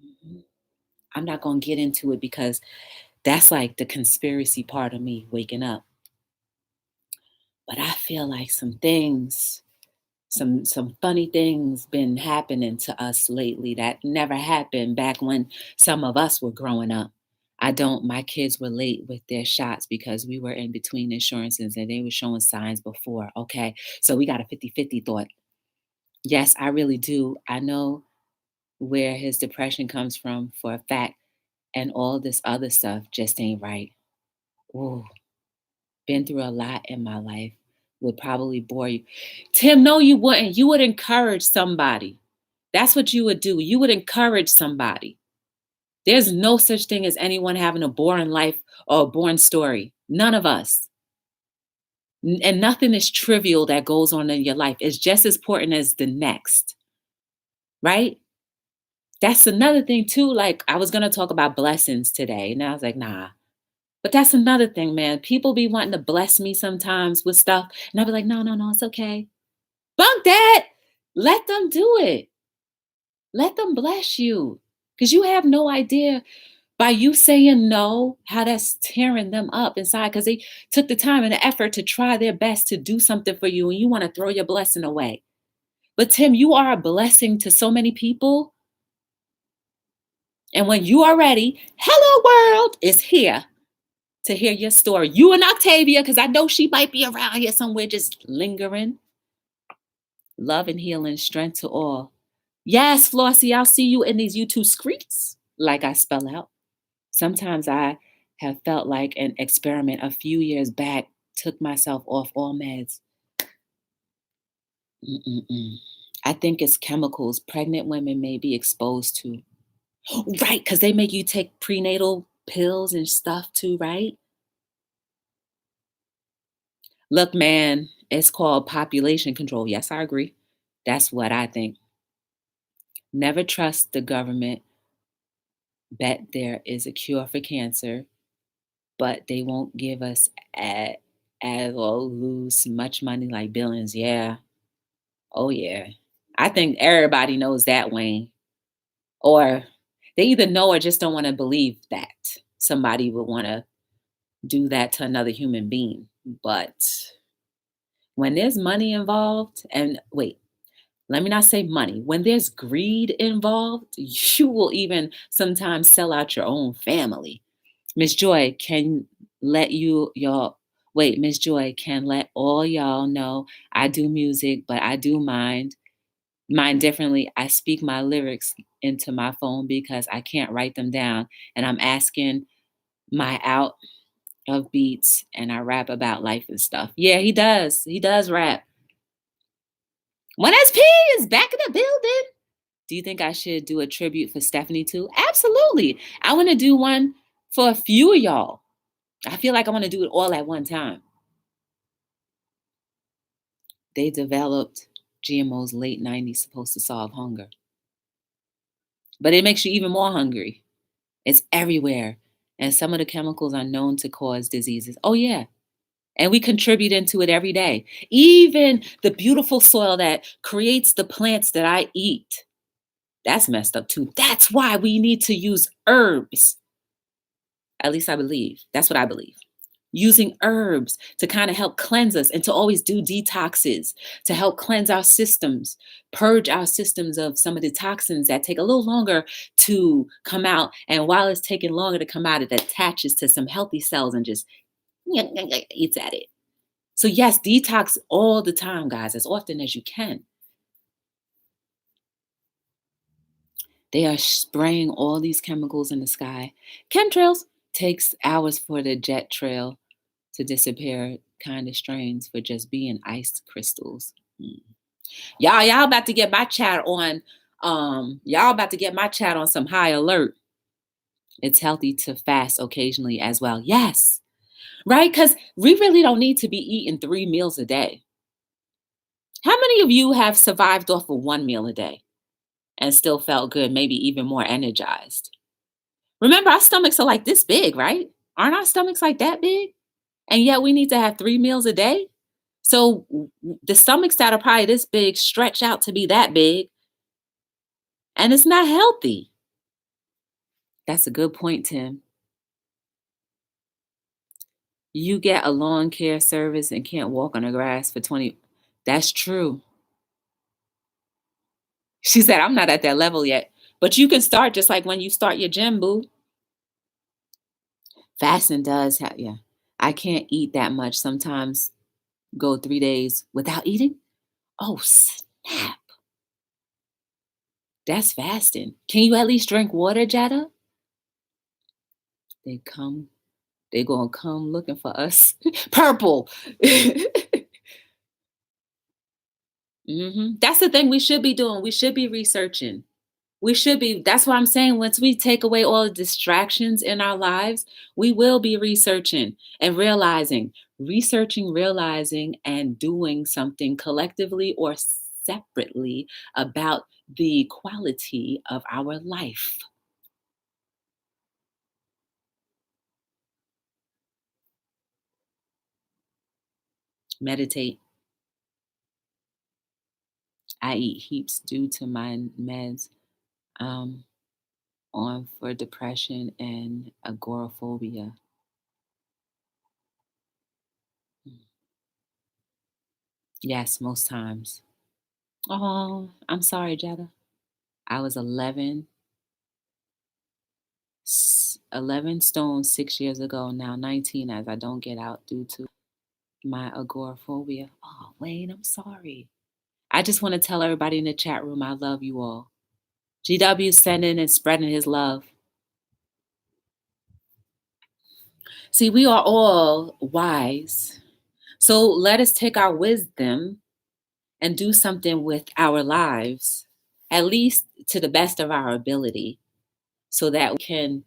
mhm, I'm not going to get into it because that's like the conspiracy part of me waking up. But I feel like some funny things been happening to us lately that never happened back when some of us were growing up. I don't My kids were late with their shots because we were in between insurances and they were showing signs before. Okay. So we got a 50-50 thought. Yes, I really do. I know where his depression comes from for a fact, and all this other stuff just ain't right. Ooh, been through a lot in my life. Would probably bore you. Tim, no, you wouldn't. You would encourage somebody. That's what you would do. You would encourage somebody. There's no such thing as anyone having a boring life or a boring story. None of us. And nothing is trivial that goes on in your life. It's just as important as the next, right? That's another thing too. Like I was gonna talk about blessings today, and I was like, nah. But that's another thing, man. People be wanting to bless me sometimes with stuff, and I'll be like, no, no, no, it's okay. Bunk that. Let them do it. Let them bless you. Because you have no idea by you saying no, how that's tearing them up inside because they took the time and the effort to try their best to do something for you and you want to throw your blessing away. But Tim, you are a blessing to so many people. And when you are ready, Hello World is here to hear your story. You and Octavia, because I know she might be around here somewhere just lingering. Love and healing, strength to all. Yes, Flossie, I'll see you in these YouTube streets, like I spell out. Sometimes I have felt like an experiment a few years back, took myself off all meds. Mm-mm-mm. I think it's chemicals pregnant women may be exposed to. Right, because they make you take prenatal pills and stuff too, right? Look, man, it's called population control. Yes, I agree. That's what I think. Never trust the government. Bet there is a cure for cancer, but they won't give us or lose much money like billions. Yeah. Oh yeah. I think everybody knows that, Wayne. Or they either know or just don't want to believe that somebody would want to do that to another human being. But when there's money involved, and wait, let me not say money. When there's greed involved, you will even sometimes sell out your own family. Miss Joy can let you y'all wait, Miss Joy can let all y'all know I do music, but I do mine differently. I speak my lyrics into my phone because I can't write them down. And I'm asking my out of beats and I rap about life and stuff. Yeah, he does. He does rap. 1SP is back in the building. Do you think I should do a tribute for Stephanie too? Absolutely. I want to do one for a few of y'all. I feel like I want to do it all at one time. They developed GMOs late 90s supposed to solve hunger. But it makes you even more hungry. It's everywhere. And some of the chemicals are known to cause diseases. Oh, yeah. And we contribute into it every day. Even the beautiful soil that creates the plants that I eat. That's messed up too. That's why we need to use herbs. At least I believe. That's what I believe. Using herbs to kind of help cleanse us and to always do detoxes to help cleanse our systems, purge our systems of some of the toxins that take a little longer to come out. And while it's taking longer to come out, it attaches to some healthy cells and just eats at it. So, yes, detox all the time, guys, as often as you can. They are spraying all these chemicals in the sky. Chemtrails takes hours for the jet trail to disappear. Kind of strange for just being ice crystals. Mm. Y'all about to get my chat on. Y'all about to get my chat on some high alert. It's healthy to fast occasionally as well. Yes, right? Because we really don't need to be eating 3 meals a day. How many of you have survived off of 1 meal a day and still felt good, maybe even more energized? Remember, our stomachs are like this big, right? Aren't our stomachs like that big? And yet we need to have 3 meals a day. So the stomachs that are probably this big stretch out to be that big, and it's not healthy. That's a good point, Tim. You get a lawn care service and can't walk on the grass for 20. That's true. She said, I'm not at that level yet. But you can start just like when you start your gym, boo. Fasting does have, yeah. I can't eat that much. Sometimes go 3 days without eating. Oh, snap. That's fasting. Can you at least drink water, Jada? They gonna come looking for us. Purple. That's the thing we should be doing. We should be researching. We should be. That's why I'm saying once we take away all the distractions in our lives, we will be researching and realizing, and doing something collectively or separately about the quality of our life. Meditate. I eat heaps due to my meds on for depression and agoraphobia. Yes, most times. Oh, I'm sorry, Jetta. I was 11 stone 6 years ago, now 19 as I don't get out due to my agoraphobia. Oh, Wayne, I'm sorry. I just want to tell everybody in the chat room I love you all. GW sending and spreading his love. See, we are all wise. So let us take our wisdom and do something with our lives, at least to the best of our ability, so that we can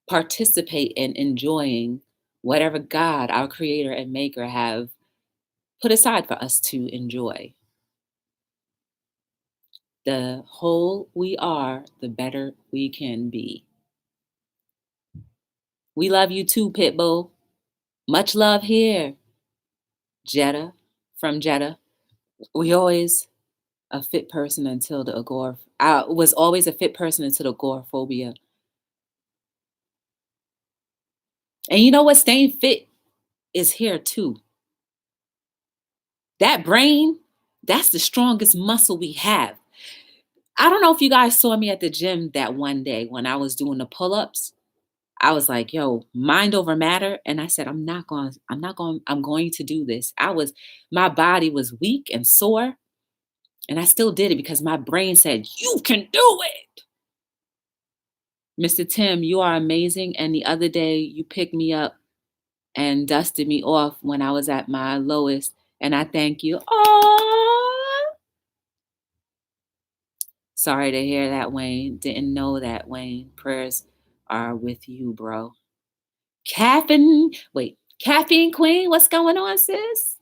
participate in enjoying whatever God, our creator and maker, have put aside for us to enjoy. The whole we are, the better we can be. We love you too, Pitbull. Much love here. Jetta, from Jetta. We always a fit person until the I was always a fit person until the agoraphobia. And you know what? Staying fit is here too. That brain, that's the strongest muscle we have. I don't know if you guys saw me at the gym that one day when I was doing the pull-ups. I was like, yo, mind over matter. And I said, I'm going to do this. My body was weak and sore. And I still did it because my brain said, you can do it. Mr. Tim, you are amazing. And the other day you picked me up and dusted me off when I was at my lowest. And I thank you. Oh, sorry to hear that, Wayne. Didn't know that, Wayne. Prayers are with you, bro. Caffeine Queen, what's going on, sis?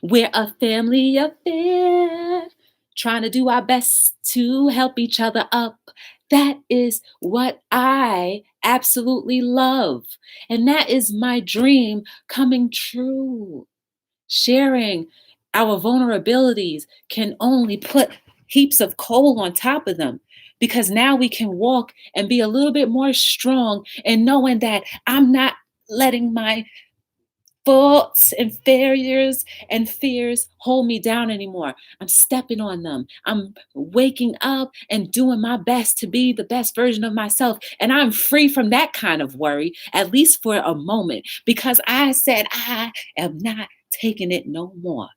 We're a family affair, trying to do our best to help each other up. That is what I absolutely love. And that is my dream coming true. Sharing our vulnerabilities can only put heaps of coal on top of them, because now we can walk and be a little bit more strong and knowing that I'm not letting my thoughts and failures and fears hold me down anymore. I'm stepping on them. I'm waking up and doing my best to be the best version of myself. And I'm free from that kind of worry, at least for a moment, because I said I am not taking it no more.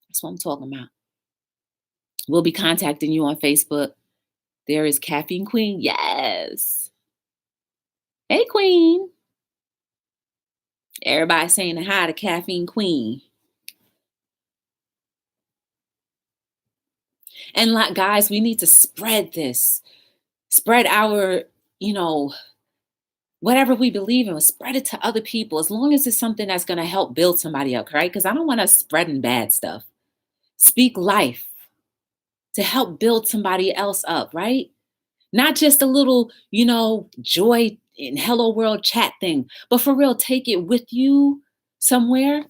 That's what I'm talking about. We'll be contacting you on Facebook. There is Caffeine Queen. Yes. Hey, Queen. Everybody saying hi to Caffeine Queen. And like, guys, we need to spread this. Spread our, you know, whatever we believe in, spread it to other people as long as it's something that's going to help build somebody up, right? Because I don't want us spreading bad stuff. Speak life to help build somebody else up, right? Not just a little, joy in hello world chat thing, but for real, take it with you somewhere,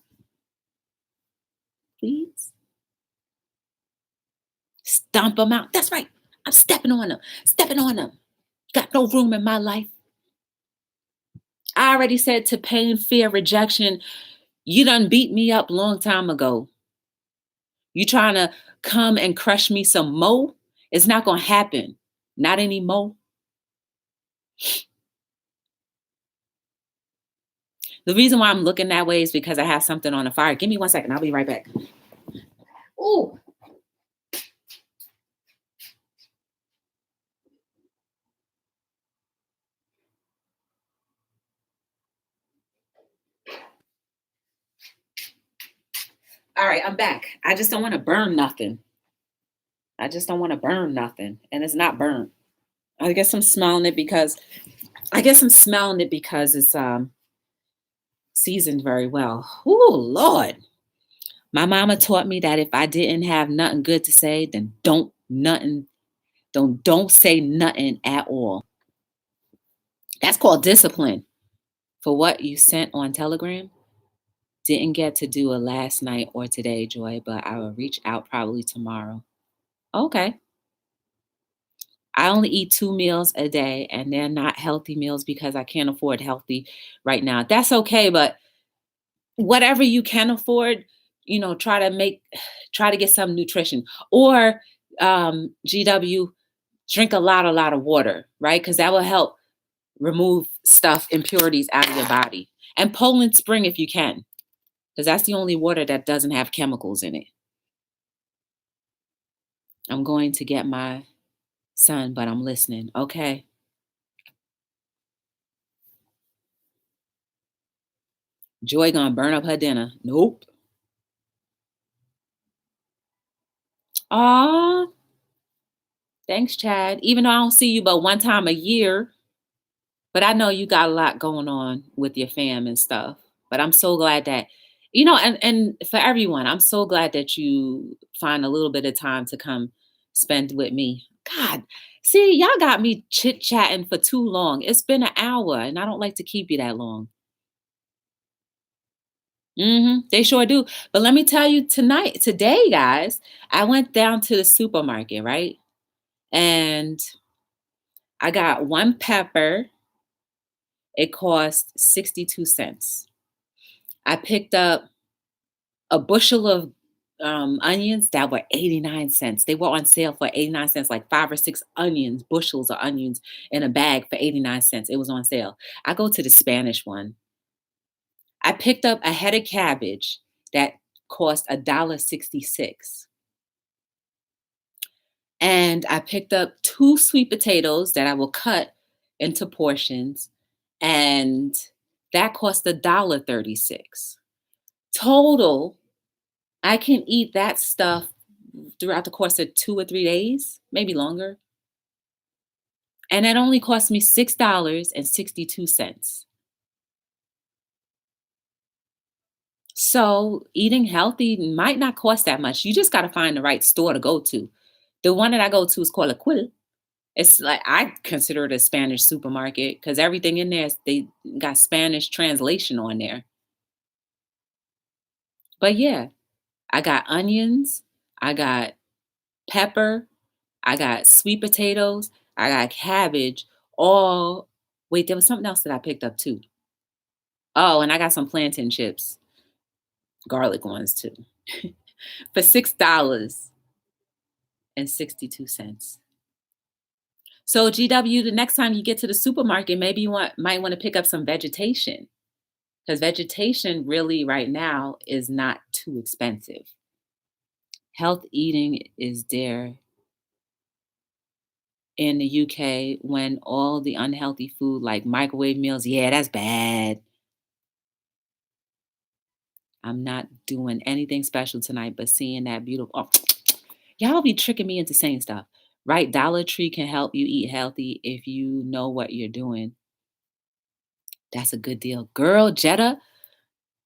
please. Stomp them out. That's right. I'm stepping on them, stepping on them. Got no room in my life. I already said to pain, fear, rejection, you done beat me up long time ago. You trying to come and crush me some more? It's not going to happen. Not anymore. The reason why I'm looking that way is because I have something on the fire. Give me 1 second. I'll be right back. Ooh. All right, I'm back. I just don't want to burn nothing. And it's not burnt. I guess I'm smelling it because it's seasoned very well. Oh Lord. My mama taught me that if I didn't have nothing good to say, then don't say nothing at all. That's called discipline. For what you sent on Telegram, didn't get to do it last night or today, Joy, but I will reach out probably tomorrow. Okay. I only eat 2 meals a day, and they're not healthy meals because I can't afford healthy right now. That's okay, but whatever you can afford, try to get some nutrition. Or GW, drink a lot of water, right? Because that will help remove stuff, impurities out of your body. And Poland Spring if you can, because that's the only water that doesn't have chemicals in it. I'm going to get my son, but I'm listening. Okay. Joy gonna burn up her dinner. Nope. Aw, thanks, Chad. Even though I don't see you but one time a year, but I know you got a lot going on with your fam and stuff. But I'm so glad that, and for everyone, I'm so glad that you find a little bit of time to come spend with me. God, see, y'all got me chit-chatting for too long. It's been an hour, and I don't like to keep you that long. They sure do. But let me tell you today, guys, I went down to the supermarket, right? And I got one pepper. It cost 62 cents. I picked up a bushel of onions that were 89 cents. They were on sale for 89 cents, like 5 or 6 bushels of onions in a bag for 89 cents. It was on sale. I go to the Spanish one. I picked up a head of cabbage that cost $1.66. And I picked up 2 sweet potatoes that I will cut into portions, and that cost $1.36. Total, I can eat that stuff throughout the course of 2 or 3 days, maybe longer. And it only cost me $6.62. So eating healthy might not cost that much. You just got to find the right store to go to. The one that I go to is called a Quill. It's like I consider it a Spanish supermarket because everything in there, they got Spanish translation on there. But yeah, I got onions, I got pepper, I got sweet potatoes, I got cabbage. All wait, there was something else that I picked up too. Oh, and I got some plantain chips, garlic ones too, for $6.62. So GW, the next time you get to the supermarket, maybe might want to pick up some vegetation. Because vegetation really right now is not too expensive. Health eating is there. in the UK when all the unhealthy food like microwave meals, yeah, that's bad. I'm not doing anything special tonight, but seeing that beautiful. Oh, y'all be tricking me into saying stuff, right? Dollar Tree can help you eat healthy if you know what you're doing. That's a good deal, girl. Jetta.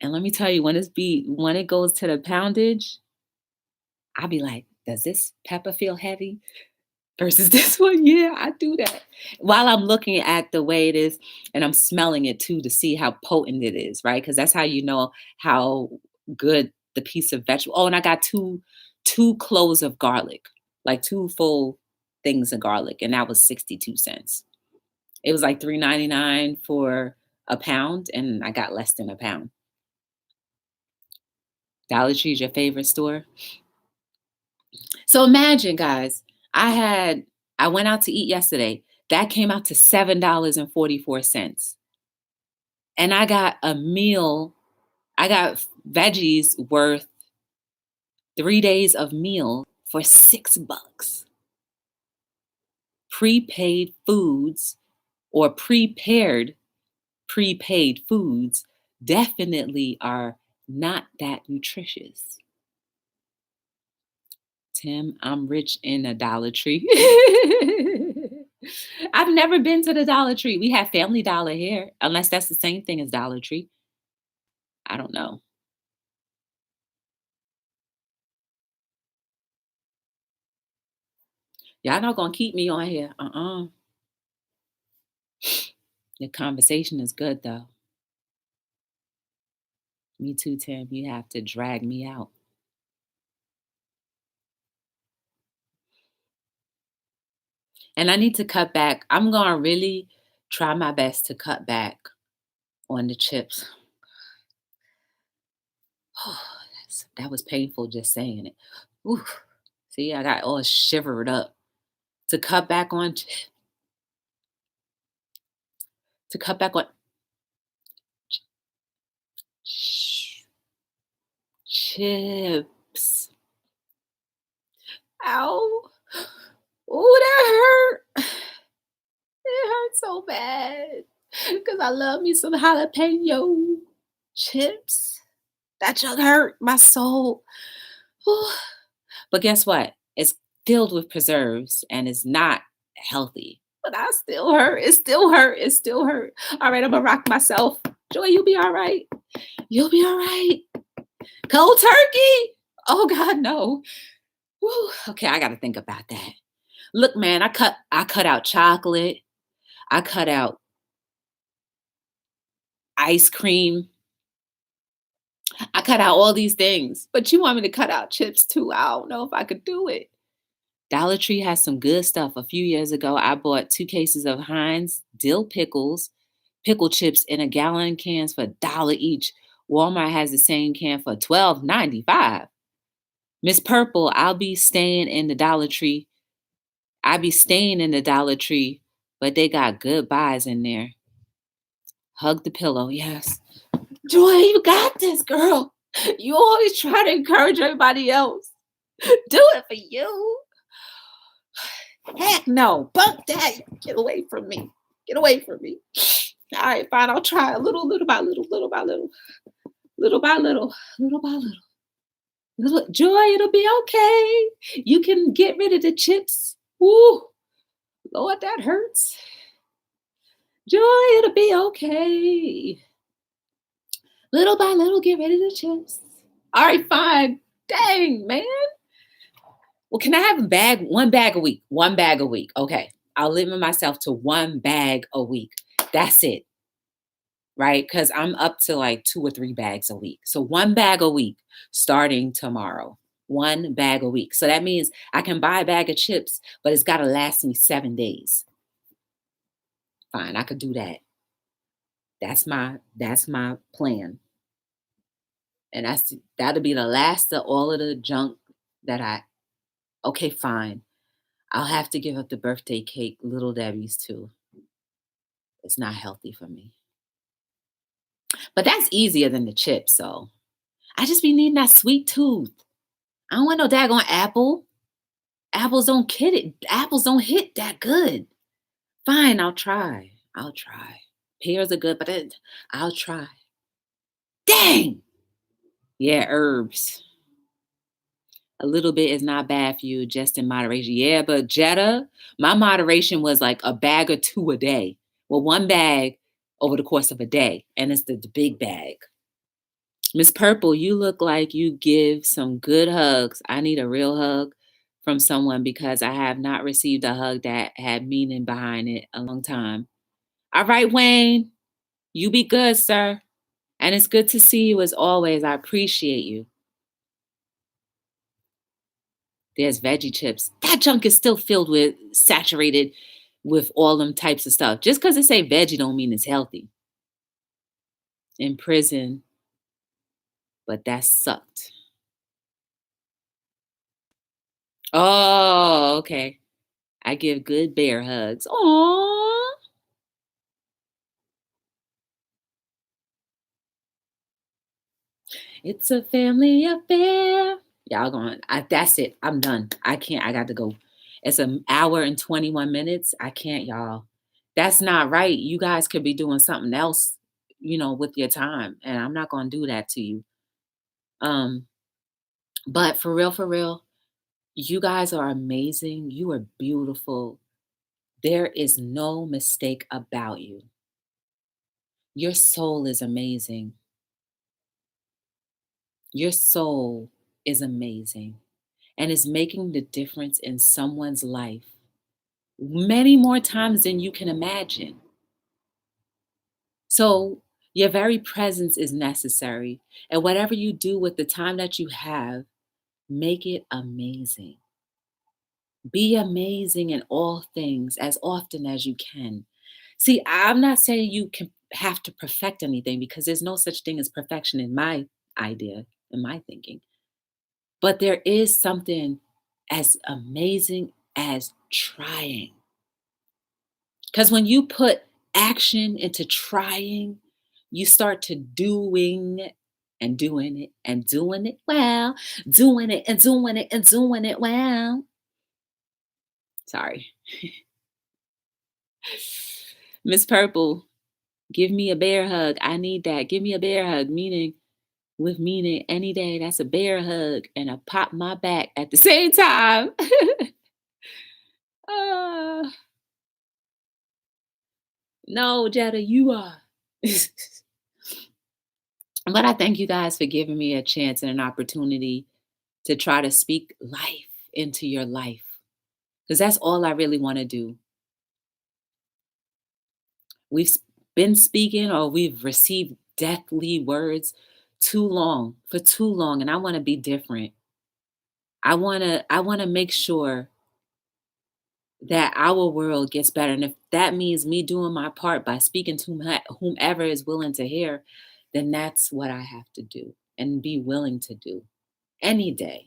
And let me tell you, when it goes to the poundage, I'll be like, does this pepper feel heavy versus this one? Yeah, I do that while I'm looking at the way it is, and I'm smelling it too to see how potent it is, right? Because that's how you know how good the piece of vegetable. Oh, and I got two cloves of garlic, like two full things of garlic, and that was 62 cents. It was like 3.99 for a pound, and I got less than a pound. Dollar Tree is your favorite store? So imagine, guys, I went out to eat yesterday. That came out to $7.44. And I got a meal, I got veggies worth 3 days of meal for $6. Prepaid foods or prepaid foods definitely are not that nutritious. Tim, I'm rich in a Dollar Tree. I've never been to the Dollar Tree. We have Family Dollar here, unless that's the same thing as Dollar Tree. I don't know. Y'all not gonna keep me on here. The conversation is good though. Me too, Tim. You have to drag me out. And I need to cut back. I'm gonna really try my best to cut back on the chips. That was painful just saying it. Oof. See, I got all shivered up. To cut back on to cut back on chips. Ow. Oh, that hurt. It hurt so bad. Because I love me some jalapeno chips. That junk hurt my soul. Whew. But guess what? It's filled with preserves and it's not healthy. But I still hurt. It still hurt. It still hurt. All right, I'm gonna rock myself. Joy, you'll be all right. You'll be all right. Cold turkey. Oh God, no. Whew. Okay, I gotta think about that. Look, man, I cut out chocolate. I cut out ice cream. I cut out all these things. But you want me to cut out chips too? I don't know if I could do it. Dollar Tree has some good stuff. A few years ago, I bought 2 cases of Heinz dill pickle chips in a gallon cans for $1 each. Walmart has the same can for $12.95. Miss Purple, I'll be staying in the Dollar Tree. I be staying in the Dollar Tree, but they got good buys in there. Hug the pillow, yes. Joy, you got this, girl. You always try to encourage everybody else. Do it for you. Heck no. Bunk that. Get away from me. Get away from me. All right, fine. I'll try a little by little, little by little, little by little, little by little. Joy, it'll be okay. You can get rid of the chips. Woo, Lord, that hurts. Joy, it'll be okay. Little by little, get rid of the chips. All right, fine. Dang, man. Well, can I have one bag a week? One bag a week. Okay. I'll limit myself to one bag a week. That's it. Right? Because I'm up to like 2 or 3 bags a week. So one bag a week starting tomorrow. One bag a week. So that means I can buy a bag of chips, but it's got to last me 7 days. Fine, I could do that. That's my plan. And that'll be the last of all of the junk that okay, fine. I'll have to give up the birthday cake, Little Debbie's too. It's not healthy for me. But that's easier than the chips, so I just be needing that sweet tooth. I don't want no daggone apple. Apples don't hit that good. Fine, I'll try. I'll try. Pears are good, but I'll try. Dang! Yeah, herbs. A little bit is not bad for you, just in moderation. Yeah, but Jetta, my moderation was like a bag or two a day. Well, one bag over the course of a day, and it's the big bag. Miss Purple, you look like you give some good hugs. I need a real hug from someone because I have not received a hug that had meaning behind it a long time. All right, Wayne, you be good, sir. And it's good to see you as always. I appreciate you. There's veggie chips. That junk is still filled with saturated with all them types of stuff. Just because it say veggie don't mean it's healthy. In prison, but that sucked. Oh, okay. I give good bear hugs. Aww. It's a family affair. Y'all going, that's it. I'm done. I can't. I got to go. It's an hour and 21 minutes. I can't, y'all. That's not right. You guys could be doing something else, with your time. And I'm not going to do that to you. But for real, you guys are amazing. You are beautiful. There is no mistake about you. Your soul is amazing. Your soul is amazing and is making the difference in someone's life many more times than you can imagine. So your very presence is necessary. And whatever you do with the time that you have, make it amazing. Be amazing in all things as often as you can. See, I'm not saying you can have to perfect anything because there's no such thing as perfection in my idea, in my thinking. But there is something as amazing as trying. Because when you put action into trying, you start to doing it and doing it and doing it well, doing it and doing it and doing it well. Sorry. Miss Purple, give me a bear hug. I need that. Give me a bear hug, meaning any day. That's a bear hug and a pop my back at the same time. uh, no, Jetta, you are. But I thank you guys for giving me a chance and an opportunity to try to speak life into your life. Because that's all I really want to do. We've been speaking or we've received deathly words for too long. And I want to be different. I want to make sure that our world gets better. And if that means me doing my part by speaking to whomever is willing to hear, then that's what I have to do and be willing to do any day.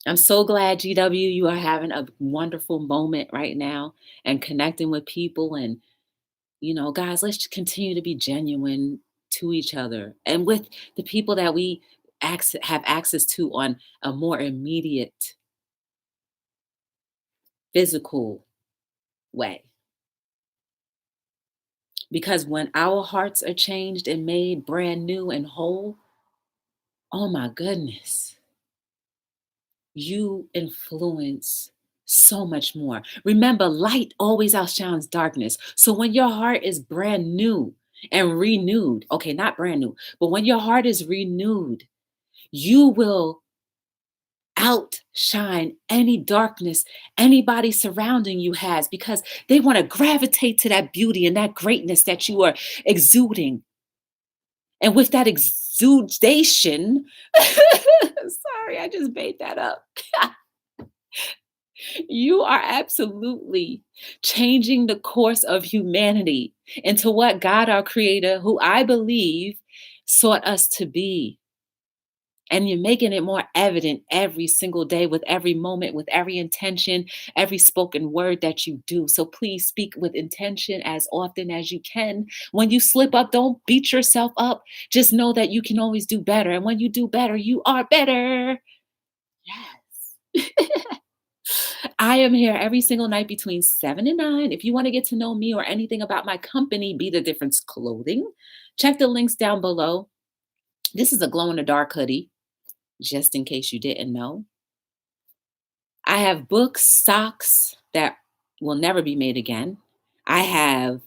I'm so glad, GW, you are having a wonderful moment right now and connecting with people. And, guys, let's continue to be genuine to each other and with the people that we have access to on a more immediate physical way. Because when our hearts are changed and made brand new and whole, oh my goodness, you influence so much more. Remember, light always outshines darkness. So when your heart is brand new and renewed, okay, not brand new, but when your heart is renewed, you will outshine any darkness anybody surrounding you has because they want to gravitate to that beauty and that greatness that you are exuding. And with that exudation, sorry, I just made that up. You are absolutely changing the course of humanity into what God, our creator, who I believe sought us to be. And you're making it more evident every single day with every moment, with every intention, every spoken word that you do. So please speak with intention as often as you can. When you slip up, don't beat yourself up. Just know that you can always do better. And when you do better, you are better. Yes. I am here every single night between 7 and 9. If you want to get to know me or anything about my company, Be the Difference Clothing, check the links down below. This is a glow in the dark hoodie, just in case you didn't know. I have books, socks that will never be made again. I have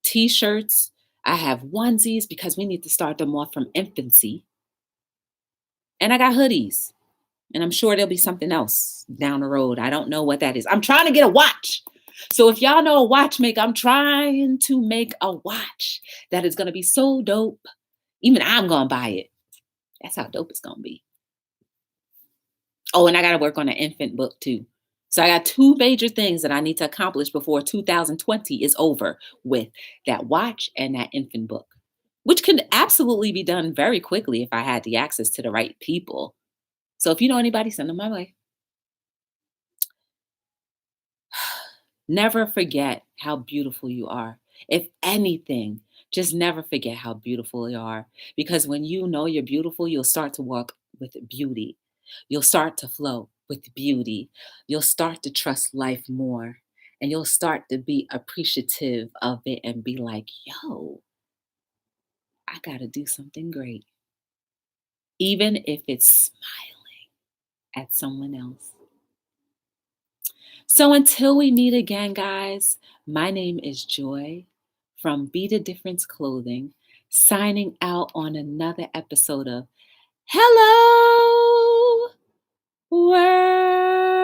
t-shirts. I have onesies because we need to start them off from infancy. And I got hoodies. And I'm sure there'll be something else down the road. I don't know what that is. I'm trying to get a watch. So if y'all know a watchmaker, I'm trying to make a watch that is going to be so dope. Even I'm going to buy it. That's how dope it's going to be. Oh, and I got to work on an infant book too. So I got two major things that I need to accomplish before 2020 is over with: that watch and that infant book, which can absolutely be done very quickly if I had the access to the right people. So if you know anybody, send them my way. Never forget how beautiful you are. If anything, just never forget how beautiful you are. Because when you know you're beautiful, you'll start to walk with beauty. You'll start to flow with beauty. You'll start to trust life more. And you'll start to be appreciative of it and be like, yo, I got to do something great. Even if it's smiling at someone else. So until we meet again, guys, my name is Joy from Be the Difference Clothing, signing out on another episode of Hello World.